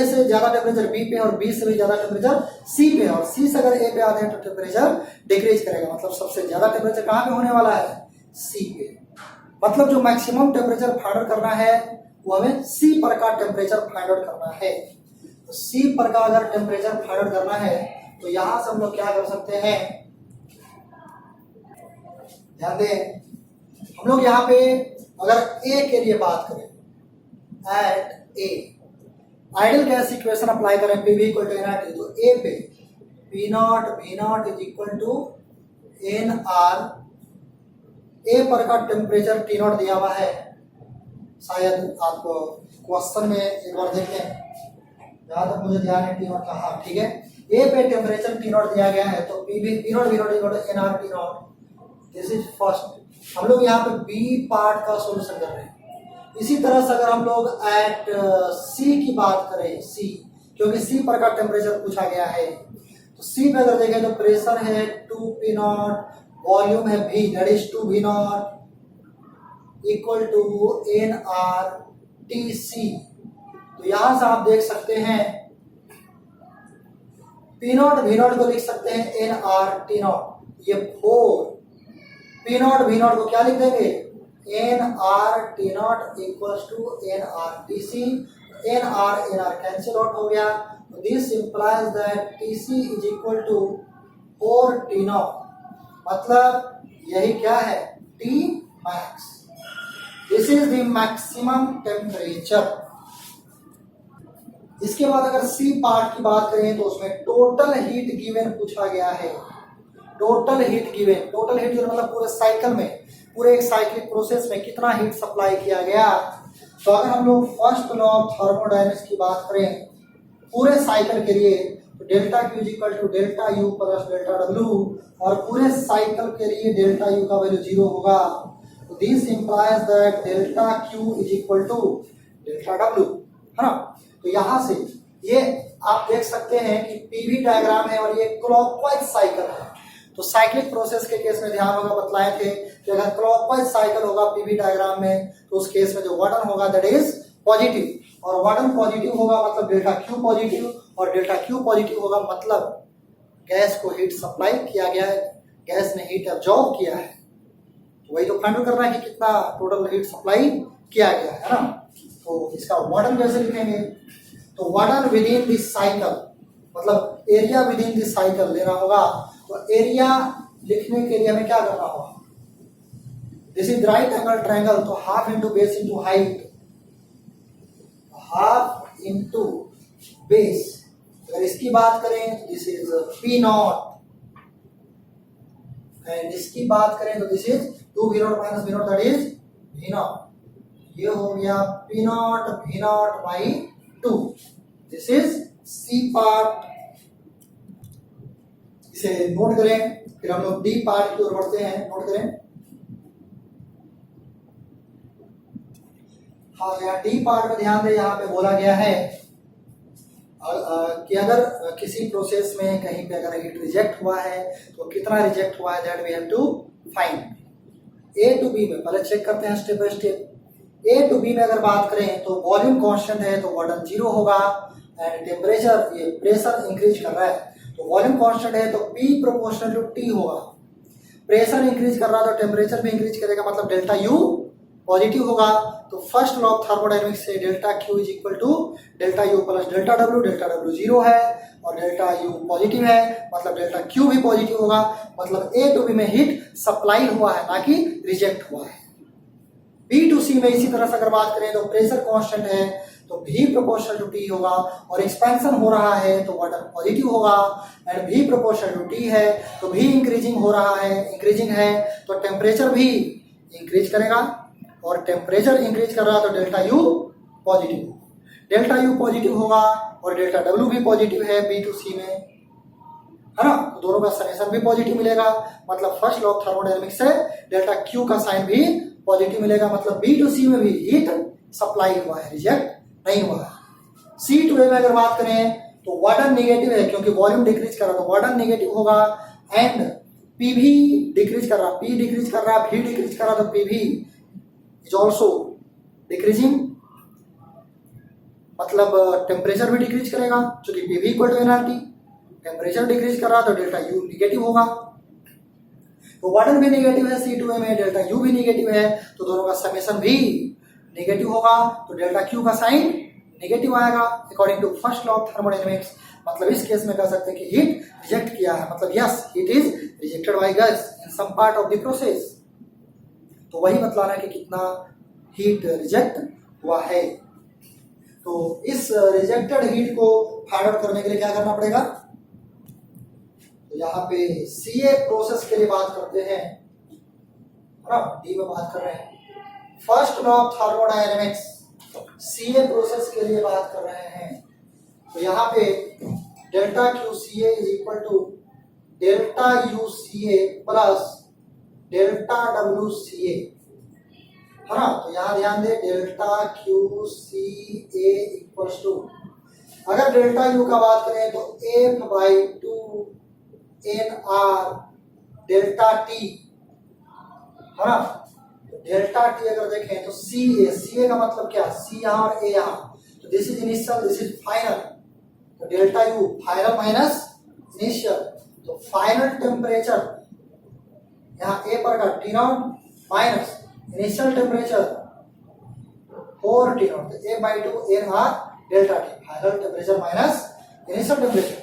से ज्यादा टेम्परेचर B पे और B से भी ज्यादा टेम्परेचर C पे, और C से अगर A पे आते हैं तो टेम्परेचर डिक्रीज करेगा। मतलब सबसे ज्यादा टेम्परेचर कहाँ पे होने वाला है, C पे। मतलब जो मैक्सिमम टेम्परेचर फाइंड आउट करना है वो हमें C पर का टेम्परेचर फाइंड आउट करना है। तो C पर का अगर टेम्परेचर फाइंड आउट करना है तो यहां से हम लोग क्या कर सकते हैं, ध्यान दें, हम लोग यहाँ पे अगर A के लिए बात करें, at A ideal gas equation apply करें Pv इक्वल टू nRT, तो A पे P0 V0 is equal to nR। A पर का टेम्परेचर T0 दिया हुआ है, शायद आपको क्वेश्चन में एक बार देखें, जहां तक मुझे ध्यान है T0 का, हाँ ठीक है। A पे टेम्परेचर T0 दिया गया है तो P0 V0 equal to nR T0। This is first. हम लोग यहाँ पे B पार्ट का सोल्यूशन कर रहे हैं। इसी तरह से अगर हम लोग एट C की बात करें, C क्योंकि C पर का टेम्परेचर पूछा गया है, तो C पे अगर देखें तो प्रेशर है 2P0, वॉल्यूम है V that is 2V0 equal to nRTC। तो यहां से आप देख सकते हैं पी नॉट वी नॉट को लिख सकते हैं एन आर टी नॉट, ये 4 पी नॉट वी नॉट को क्या लिख देंगे N R T naught equals to N R T C, N R cancel out हो गया, this implies that T C is equal to 4 T naught, मतलब यही क्या है T max, this is the maximum temperature. इसके बाद अगर C part की बात करें तो उसमें टोटल हीट गिवन पूछा गया है, total heat given, total heat given मतलब पूरे साइकिल में, पूरे एक साइक्लिक प्रोसेस में कितना हीट सप्लाई किया गया। तो अगर हम लोग फर्स्ट लॉ ऑफ थर्मोडायनेमिक्स की बात करें पूरे साइकिल के लिए तो delta Q is equal to delta U plus delta W, और पूरे साइकिल के लिए डेल्टा यू का वैल्यू 0 होगा, तो this implies that delta Q is equal to delta W, है ना। तो यहां से ये आप देख सकते हैं कि पीवी डायग्राम है और ये क्लॉकवाइज साइकिल है। तो साइक्लिक प्रोसेस के केस में ध्यान होगा, बतलाए थे कि अगर क्लॉकवाइज साइकिल होगा पीवी डायग्राम में तो उस केस में जो वाटन होगा दैट इज पॉजिटिव, और वाटन पॉजिटिव होगा मतलब डेल्टा क्यू पॉजिटिव, और डेल्टा क्यू पॉजिटिव होगा मतलब गैस को हीट सप्लाई किया गया है, गैस ने हीट एब्जॉर्ब किया है। तो वही तो फाइंड करना है कि कितना टोटल हीट सप्लाई किया गया है ना। तो इसका वाटन कैसे लिखेंगे, तो वाटन विद इन दिस साइकिल मतलब area with in this cycle लेना होगा। तो एरिया लिखने के लिए हमें क्या करना होगा, this is right angle triangle, तो half into base into height, half into base. अगर इसकी बात करें this is P naught, and इसकी बात करें तो this is 2 V naught minus V naught that is V naught, ये हो गया P naught V naught by 2, this is C part. इसे नोट करें, फिर हम लोग डी पार्ट की ओर बढ़ते हैं, नोट करें। हाँ यहाँ डी पार्ट में ध्यान दें, यहाँ पे बोला गया है कि अगर किसी प्रोसेस में कहीं पे अगर हीट रिजेक्ट हुआ है तो कितना रिजेक्ट हुआ है that we have to find. A to B में पहले चेक करते हैं step by step. A to B में अगर बात करें तो वॉल्यूम कांस्टेंट है तो वाटन 0 होगा, एंड टेम्परेचर ये प्रेशर इंक्रीज कर रहा है तो वॉल्यूम कांस्टेंट है तो P प्रोपोर्शनल टू T होगा। प्रेशर इंक्रीज कर रहा है तो टेम्परेचर भी इंक्रीज करेगा मतलब डेल्टा U पॉजिटिव होगा। तो फर्स्ट लॉ ऑफ थर्मोडायनेमिक्स से delta Q is equal to delta U plus delta W, delta W 0 है और डेल्टा U पॉजिटिव है मतलब डेल्टा Q भी पॉजिटिव होगा, मतलब A टू B में हीट सप्लाई हुआ है ना कि रिजेक्ट हुआ है। B टू C में इसी तरह से अगर बात करें तो प्रेशर कांस्टेंट है तो V प्रोपोर्शनल टू T होगा, और एक्सपेंशन हो रहा है तो वाटर पॉजिटिव होगा, and V proportional to T है तो V इंक्रीजिंग हो रहा है, इंक्रीजिंग है तो टेम्परेचर भी इंक्रीज करेगा, और टेम्परेचर इंक्रीज कर रहा है तो delta U positive, delta U positive होगा और डेल्टा W भी पॉजिटिव है B टू C में, है ना। तो दोनों का समेशन भी पॉजिटिव मिलेगा, मतलब फर्स्ट लॉ ऑफ थर्मोडायनेमिक्स से डेल्टा Q का साइन भी पॉजिटिव मिलेगा, मतलब B टू C में भी हीट सप्लाई हुआ है, रिजेक्ट नहीं हुआ है। सी टू ए में अगर बात करें तो वाटर नेगेटिव है क्योंकि वॉल्यूम डिक्रीज कर रहा है तो वाटर नेगेटिव होगा, एंड पी भी डिक्रीज कर रहा, पी डिक्रीज कर रहा, भी डिक्रीज कर रहा तो पी भी इज ऑल्सो डिक्रीजिंग, मतलब टेम्परेचर भी डिक्रीज करेगा क्योंकि पी भी equal to NRT, temperature decrease कर रहा तो डेल्टा यू निगेटिव होगा। तो वाटर भी नेगेटिव है सी टू ए में, डेल्टा यू भी नेगेटिव है तो दोनों का समेशन भी नेगेटिव होगा, तो डेल्टा क्यू का साइन नेगेटिव आएगा according to first law of thermodynamics. मतलब इस केस में कह सकते हैं कि हीट रिजेक्ट किया है, मतलब yes heat is rejected by gas in some part of the process. तो वही बतला रहा है कि कितना हीट रिजेक्ट हुआ है। तो इस रिजेक्टेड हीट को फाइंड आउट करने के लिए क्या करना पड़ेगा, तो यहाँ पे सीए प्रोसेस के लिए बात करते हैं, है ना, डी में बात कर रहे हैं। First law of thermodynamics CA process के लिए बात कर रहे हैं, तो यहाँ पे delta Q C A is equal to delta U C A plus delta W C A, है ना। तो यहाँ ध्यान दे delta Q C A equal to, अगर डेल्टा यू का बात करें तो F by 2 N R delta T, है ना। डेल्टा टी अगर देखें तो सी ए का मतलब क्या, सी यहाँ और ए यहाँ, तो this is initial this is final, तो delta U final minus initial, तो फाइनल टेम्परेचर यहाँ ए पर का T naught minus initial temperature 4 T naught, तो A by two N R delta T, final temperature minus initial temperature.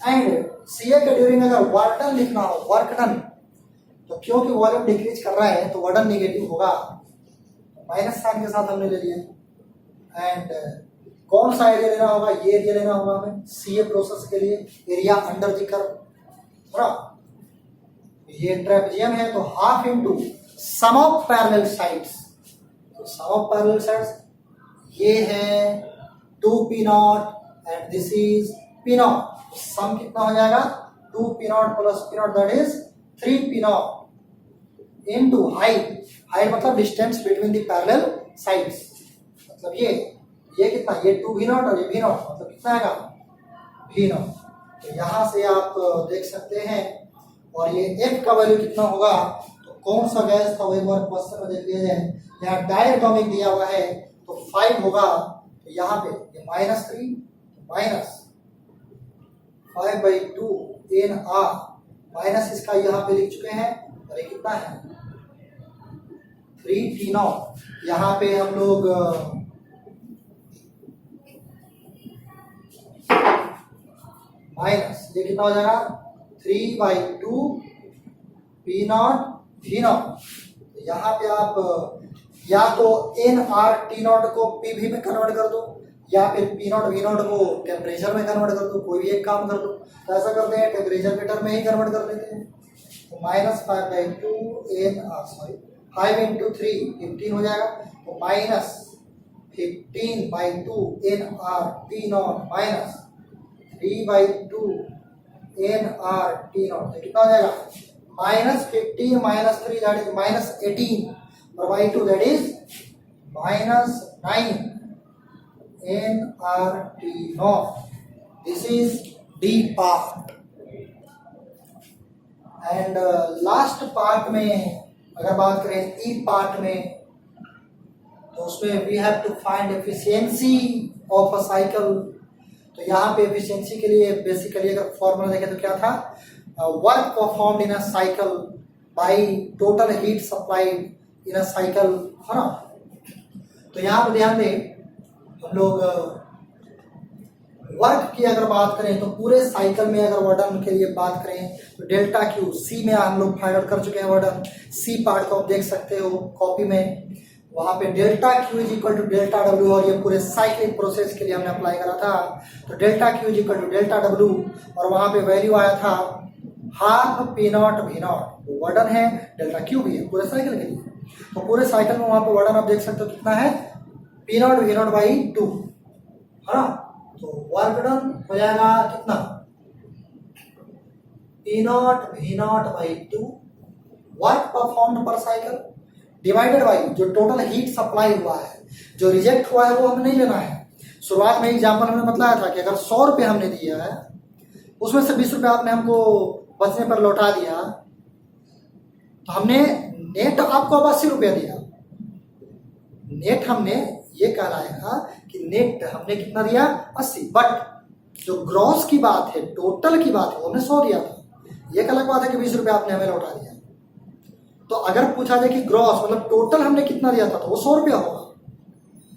And C A के during अगर work done लिखना हो, work done, तो क्योंकि वॉल्यूम डिक्रीज कर रहा है तो वर्क डन नेगेटिव होगा, माइनस साइन के साथ हमने ले लिया। एंड कौन सा एरिया लेना होगा, ये एरिया लेना होगा हमें सी ए प्रोसेस के लिए, एरिया अंडर द कर्व, ये ट्रेपेजियम है तो half into sum of parallel sides, तो सम ऑफ पैरेलल साइड्स ये है 2p naught and this is p naught, sum कितना हो जाएगा 2p naught plus p naught that is 3p naught into height, height मतलब distance between the parallel sides, मतलब ये कितना, ये 2v नॉट और ये v नॉट, मतलब कितना आएगा v नॉट। तो यहां से आप देख सकते हैं, और ये f का वैल्यू कितना होगा, तो कौन सा गैस था वो एक बार क्वेश्चन में देख लिया जाए। यहाँ डायटोमिक दिया हुआ है तो 5 होगा, तो यहाँ पे ये -3 माइनस 5/2 एन आर माइनस इसका यहाँ पे लिख चुके हैं, और ये कितना है 3t नॉट, यहाँ पे हम लोग माइनस ये कितना हो जाएगा 3/2 p नॉट v नॉट, यहाँ पे आप या तो एन आर टी नॉट को पी वी में कन्वर्ट कर दो, या फिर पी नॉट वी नॉट को टेम्परेचर में कन्वर्ट कर दो, कोई भी एक काम कर दो। तो ऐसा करते हैं टेम्परेचर के टर्म में ही कन्वर्ट कर लेते हैं, तो -5/2 एन आर, सॉरी 5 × 3 15 हो जाएगा, तो -15/2 N R T naught minus 3/2 N R T naught, तो कितना हो जाएगा -15 - 3 दैट इज -18 और by 2 that is -9 nRT naught. This is D part. And last part में अगर बात करें E part में, तो उसमें we have to find efficiency of a cycle. तो यहाँ पे efficiency के लिए बेसिकली अगर फॉर्मूला देखें तो क्या था, work performed in a cycle by total heat supplied in a cycle, है ना। तो यहाँ पर ध्यान दें, हम लोग वर्क की अगर बात करें तो पूरे साइकिल में अगर वर्डन के लिए बात करें तो डेल्टा क्यू, सी में हम लोग फाइंड आउट कर चुके हैं वर्डन, सी पार्ट को आप देख सकते हो कॉपी में, वहां पे delta Q is equal to delta W, और ये पूरे साइक्लिक प्रोसेस के लिए हमने अप्लाई करा था, तो delta Q is equal to delta W, और वहां पे वैल्यू आया था half P naught V naught, वर्डन है डेल्टा क्यू भी है पूरे साइकिल के लिए। तो पूरे साइकिल में वहां पर वर्डन आप देख सकते हो कितना है P naught V naught by 2, है ना। तो वर्क डन हो जाएगा कितना P naught V naught by 2 work performed per cycle divided by जो टोटल हीट सप्लाई हुआ है, जो रिजेक्ट हुआ है वो हमें नहीं लेना है। शुरुआत में एग्जाम्पल हमने बताया था कि अगर 100 रुपये हमने दिया है, उसमें से 20 रुपये आपने हमको बचने पर लौटा दिया, तो हमने नेट आपको अब 80 रुपया दिया। नेट हमने ये कहलाएगा कि नेट हमने कितना दिया 80, बट जो ग्रॉस की बात है, टोटल की बात है, वो हमने 100 दिया था। ये अलग बात है कि 20 रुपये आपने हमें लौटा दिया। तो अगर पूछा जाए कि ग्रॉस मतलब टोटल हमने कितना दिया था, तो वो 100 रुपया होगा।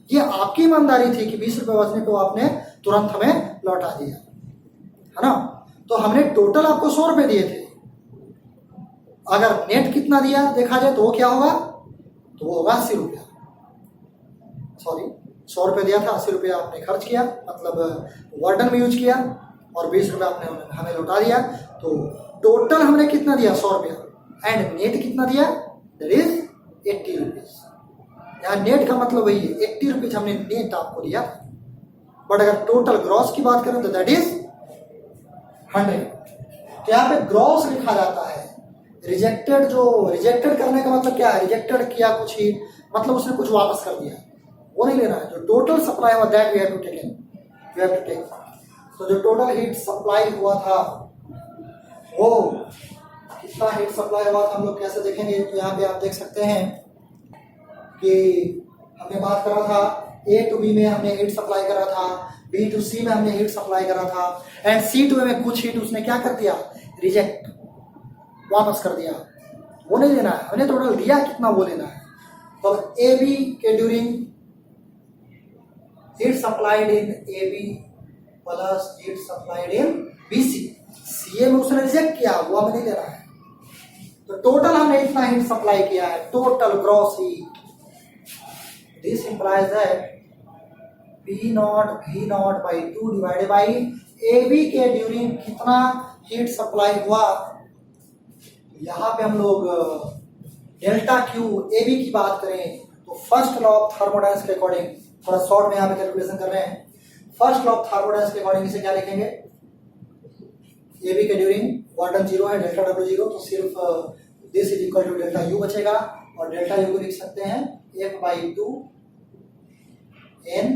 ये आपकी ईमानदारी थी कि 20 रुपये बचने को आपने तुरंत हमें लौटा दिया, है ना। तो हमने टोटल आपको 100 रुपये दिए थे, अगर नेट कितना दिया देखा जाए तो वो क्या होगा, तो वो होगा 80 रुपया। सॉरी 100 रुपये दिया था, 80 रुपया आपने खर्च किया, मतलब वर्डन में यूज किया, और 20 रुपये आपने हमें लौटा दिया। तो टोटल हमने कितना दिया 100 रुपया, एंड नेट कितना दिया दैट इज 80 रुपीज। यहाँ नेट का मतलब वही है, 80 रुपीज हमने नेट आपको दिया, बट अगर टोटल ग्रॉस की बात करें तो दैट इज 100। तो यहाँ पे ग्रॉस लिखा जाता है। रिजेक्टेड, जो रिजेक्टेड करने का मतलब क्या है, रिजेक्टेड किया कुछ ही, मतलब उसने कुछ वापस कर दिया, वो नहीं लेना है। जो टोटल सप्लाई हुआ that we have to take in, we have to take. तो जो टोटल हीट सप्लाई हुआ था वो कितना हीट सप्लाई हुआ था हम लोग कैसे देखेंगे। तो यहाँ पे आप देख सकते हैं कि हमने बात करा था ए टू बी में हमने हीट सप्लाई करा था, बी टू सी में हमने हीट सप्लाई करा था एंड C2A में कुछ हीट उसने क्या कर दिया, रिजेक्ट, वापस कर दिया। वो नहीं लेना है, हमने टोटल दिया कितना वो लेना है। तो ए बी के during heat supplied in A B plus heat supplied in B C, C A में उसने रिजेक्ट किया, वो हमें नहीं लेना है। तो टोटल हमने इतना हीट सप्लाई किया है, total gross heat. This implies that P naught V naught by 2 divided by A B के ड्यूरिंग कितना हीट सप्लाई हुआ। यहाँ पे हम लोग डेल्टा क्यू ए बी की बात करें तो फर्स्ट लॉ ऑफ थर्मोडायनेमिक्स के अकॉर्डिंग, थोड़ा शॉर्ट में यहाँ पे कैलकुलेशन कर रहे हैं। फर्स्ट लॉ ऑफ थर्मोडायनेमिक्स के अकॉर्डिंग इसे क्या लिखेंगे, ए बी के ड्यूरिंग वार्डन 0 है, डेल्टा डब्ल्यू 0, तो सिर्फ this is equal to delta U बचेगा और डेल्टा यू को लिख सकते हैं F by 2 N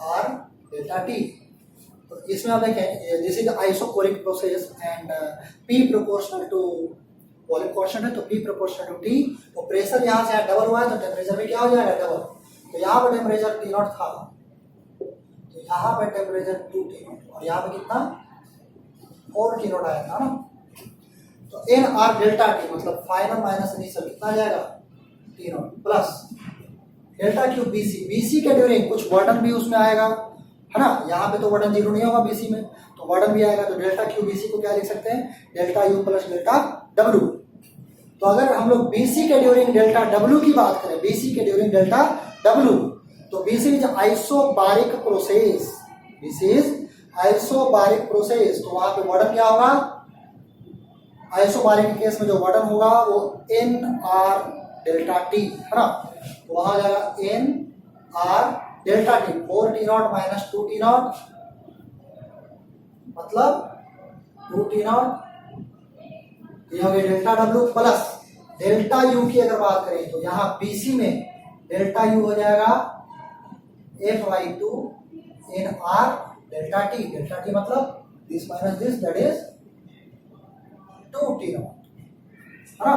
R delta T. तो इसमें आप देखें this is isochoric process and P proportional to volume constant है, तो P प्रोपोर्शनल टू T। तो प्रेशर यहाँ से डबल हुआ है तो टेम्परेचर में क्या हो जाएगा, डबल। तो यहाँ पर टेम्परेचर T0 था, तो यहाँ पर टेम्परेचर 2T0 और यहाँ पे कितना 4T0 आया था ना। तो एन आर डेल्टा टी मतलब फाइनल माइनस इनिशियल कितना आ जाएगा, T0 plus delta Q BC, BC के ड्यूरिंग कुछ वार्डन भी उसमें आएगा है ना। यहाँ पे तो वार्डन 0 नहीं होगा बीसी में, तो वार्डन भी आएगा। तो डेल्टा क्यू बीसी को क्या लिख सकते हैं, delta U plus delta W. तो अगर हम लोग बीसी के ड्यूरिंग डेल्टा डब्ल्यू की बात करें, बीसी के ड्यूरिंग डेल्टा डब्ल्यू, तो BC is isobaric process, BC is isobaric process. तो वहां पे वार्डन क्या होगा, आइसोबारिक के केस में जो वार्डन होगा वो एन आर डेल्टा टी है ना। तो वहां जाएगा N R delta T, 4T0 minus 2T0 मतलब 2T0, ये हो गया delta W plus delta U की अगर बात करें तो यहाँ बीसी में डेल्टा यू हो जाएगा F by 2 N R delta T, delta T मतलब this minus this that is 2T0 है ना।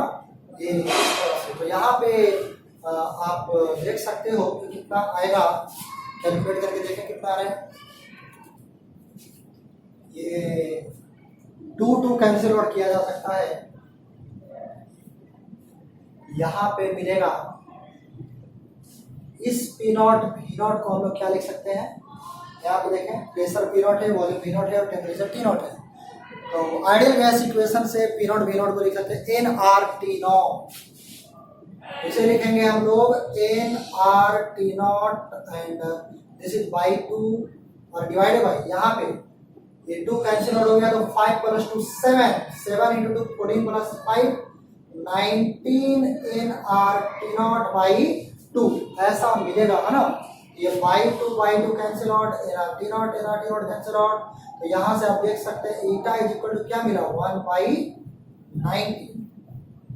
ये तो यहाँ पे आप देख सकते हो कि कितना आएगा, कैलकुलेट करके देखें कितना आ रहा है। ये 2 कैंसिल आउट किया जा सकता है, यहाँ पे मिलेगा इस P नॉट V नॉट को हम लोग क्या लिख सकते हैं, यहाँ पे देखें प्रेशर P नॉट है, वॉल्यूम V नॉट है और टेम्परेचर T नॉट है। तो आइडियल गैस इक्वेशन से P नॉट V नॉट को लिख सकते हैं nRT0, इसे लिखेंगे हम लोग nRT0 and this is by 2 और डिवाइडेड बाई, यहाँ पे ये 2 कैंसिल आउट हो गया तो 5 plus 2 7, 7 into 2 14 plus 5 19 nRT0 by 2 ऐसा मिलेगा है ना। ये by 2 cancel out, nRT0 cancel out, तो यहाँ से आप देख सकते हैं ईटा इज इक्वल टू क्या मिला 1/90।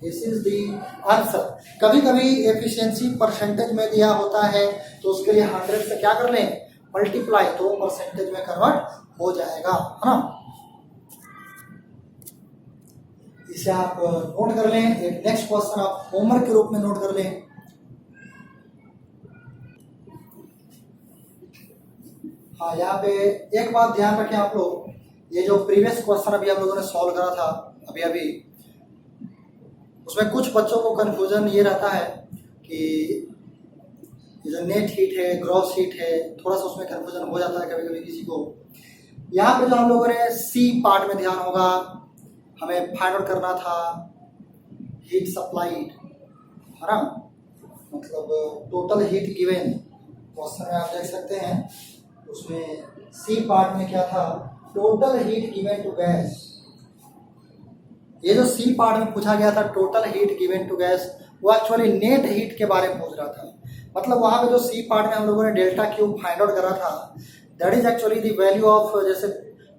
This is the answer. कभी कभी एफिशिएंसी परसेंटेज में दिया होता है तो उसके लिए 100 से क्या कर लें, मल्टीप्लाई, तो परसेंटेज में कन्वर्ट हो जाएगा है ना। इसे आप नोट कर लें, एक नेक्स्ट क्वेश्चन आप होमवर्क के रूप में नोट कर लें। हाँ, यहाँ पे एक बात ध्यान रखें आप लोग, ये जो प्रीवियस क्वेश्चन अभी हम लोगों ने सॉल्व करा था अभी उसमें कुछ बच्चों को कंफ्यूजन ये रहता है कि ये जो नेट हीट है, ग्रॉस हीट है, थोड़ा सा उसमें कंफ्यूजन हो जाता है कभी कभी किसी को। यहाँ पे जो हम लोगों ने सी पार्ट में ध्यान होगा, हमें फाइंड आउट करना था हीट सप्लाइड है ना, मतलब टोटल हीट गिवन। क्वेश्चन में आप देख सकते हैं उसमें सी पार्ट में क्या था, total heat given to gas. ये जो सी पार्ट में पूछा गया था total heat given to gas, वो एक्चुअली नेट हीट के बारे में पूछ रहा था। मतलब वहां पे जो सी पार्ट में हम लोगों ने डेल्टा क्यूब फाइंड आउट करा था, that is actually the value of, जैसे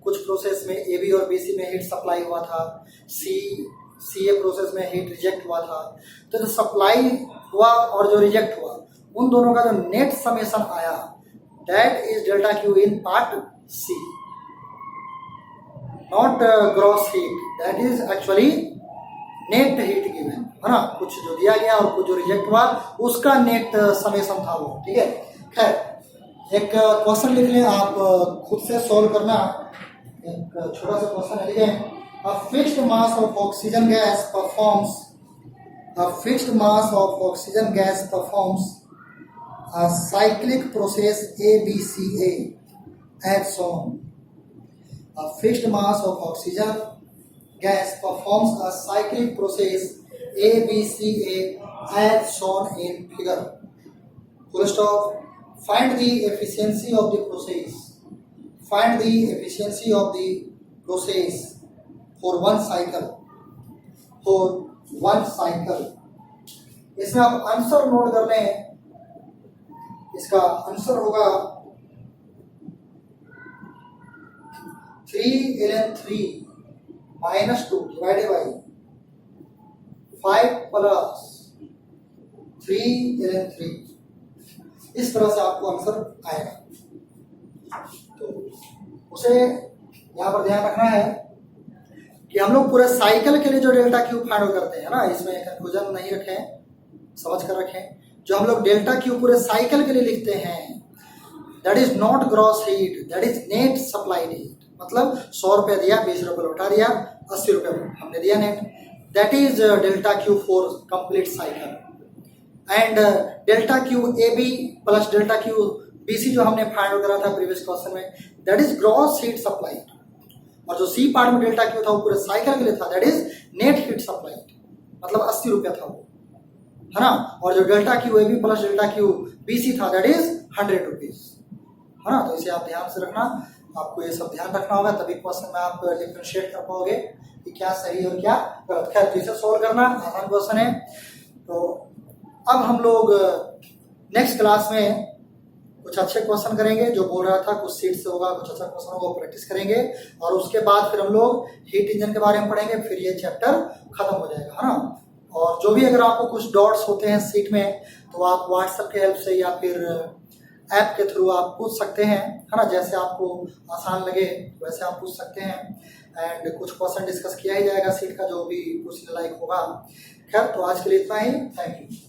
कुछ प्रोसेस में ए बी और बी सी में हीट सप्लाई हुआ था, सी ए प्रोसेस में हीट रिजेक्ट हुआ था, तो जो सप्लाई हुआ और जो रिजेक्ट हुआ उन दोनों का जो नेट समेशन आया that is delta Q in part C, not gross heat, that is actually net heat given है ना। कुछ जो दिया गया और कुछ जो रिजेक्ट हुआ उसका नेट समेशन था वो, ठीक है। खैर एक क्वेश्चन लिख लें, आप खुद से सॉल्व करना। एक छोटा सा क्वेश्चन है, लिखें a fixed mass of oxygen gas performs a cyclic process ABCA as shown. A fixed mass of oxygen gas performs a cyclic process ABCA as shown in figure. Full stop. Find the efficiency of the process. Find the efficiency of the process for one cycle. For one cycle. इसमें आप answer note कर लें। इसका answer होगा 3ln3 - 2 divided by 5 plus 3ln3। इस तरह से आपको आंसर आएगा। तो उसे यहाँ पर ध्यान रखना है कि हम लोग पूरे साइकिल के लिए जो डेल्टा क्यू फाइंड आउट करते हैं ना, इसमें कंफ्यूजन नहीं रखें, समझ कर रखें। जो हम लोग डेल्टा क्यू पूरे साइकिल के लिए लिखते हैं, that is not gross heat, that is net supplied heat. मतलब 100 रुपये दिया, 20 रुपये लौटा दिया, 80 रुपये हमने दिया net, that is delta Q for complete cycle. And delta Q A B plus delta Q B C जो हमने फाइंड आउट करा था प्रीवियस क्वेश्चन में, that is gross heat supplied. और जो सी पार्ट में डेल्टा क्यू था वो पूरे साइकिल के लिए था, that is net heat supplied, मतलब 80 रुपये था वो, है ना। और जो delta Q A B plus delta Q B सी था, दैट इज 100 रुपीज, है ना। तो इसे आप ध्यान से रखना, आपको ये सब ध्यान रखना होगा, तभी क्वेश्चन में आप डिफरेंशिएट कर पाओगे कि क्या सही और क्या गलत। खैर, तो इसे सोल्व करना आसान क्वेश्चन है। तो अब हम लोग नेक्स्ट क्लास में कुछ अच्छे क्वेश्चन करेंगे, जो बोल रहा था कुछ सीट से होगा, कुछ अच्छा क्वेश्चन होगा, प्रैक्टिस करेंगे। और उसके बाद फिर हम लोग हीट इंजन के बारे में पढ़ेंगे, फिर ये चैप्टर खत्म हो जाएगा, है ना। और जो भी अगर आपको कुछ डाउट्स होते हैं सीट में, तो आप व्हाट्सएप के हेल्प से या फिर ऐप के थ्रू आप पूछ सकते हैं, है ना। जैसे आपको आसान लगे वैसे आप पूछ सकते हैं। एंड कुछ क्वेश्चन डिस्कस किया ही जाएगा सीट का, जो भी पूछने लायक होगा। खैर, तो आज के लिए इतना ही। Thank you.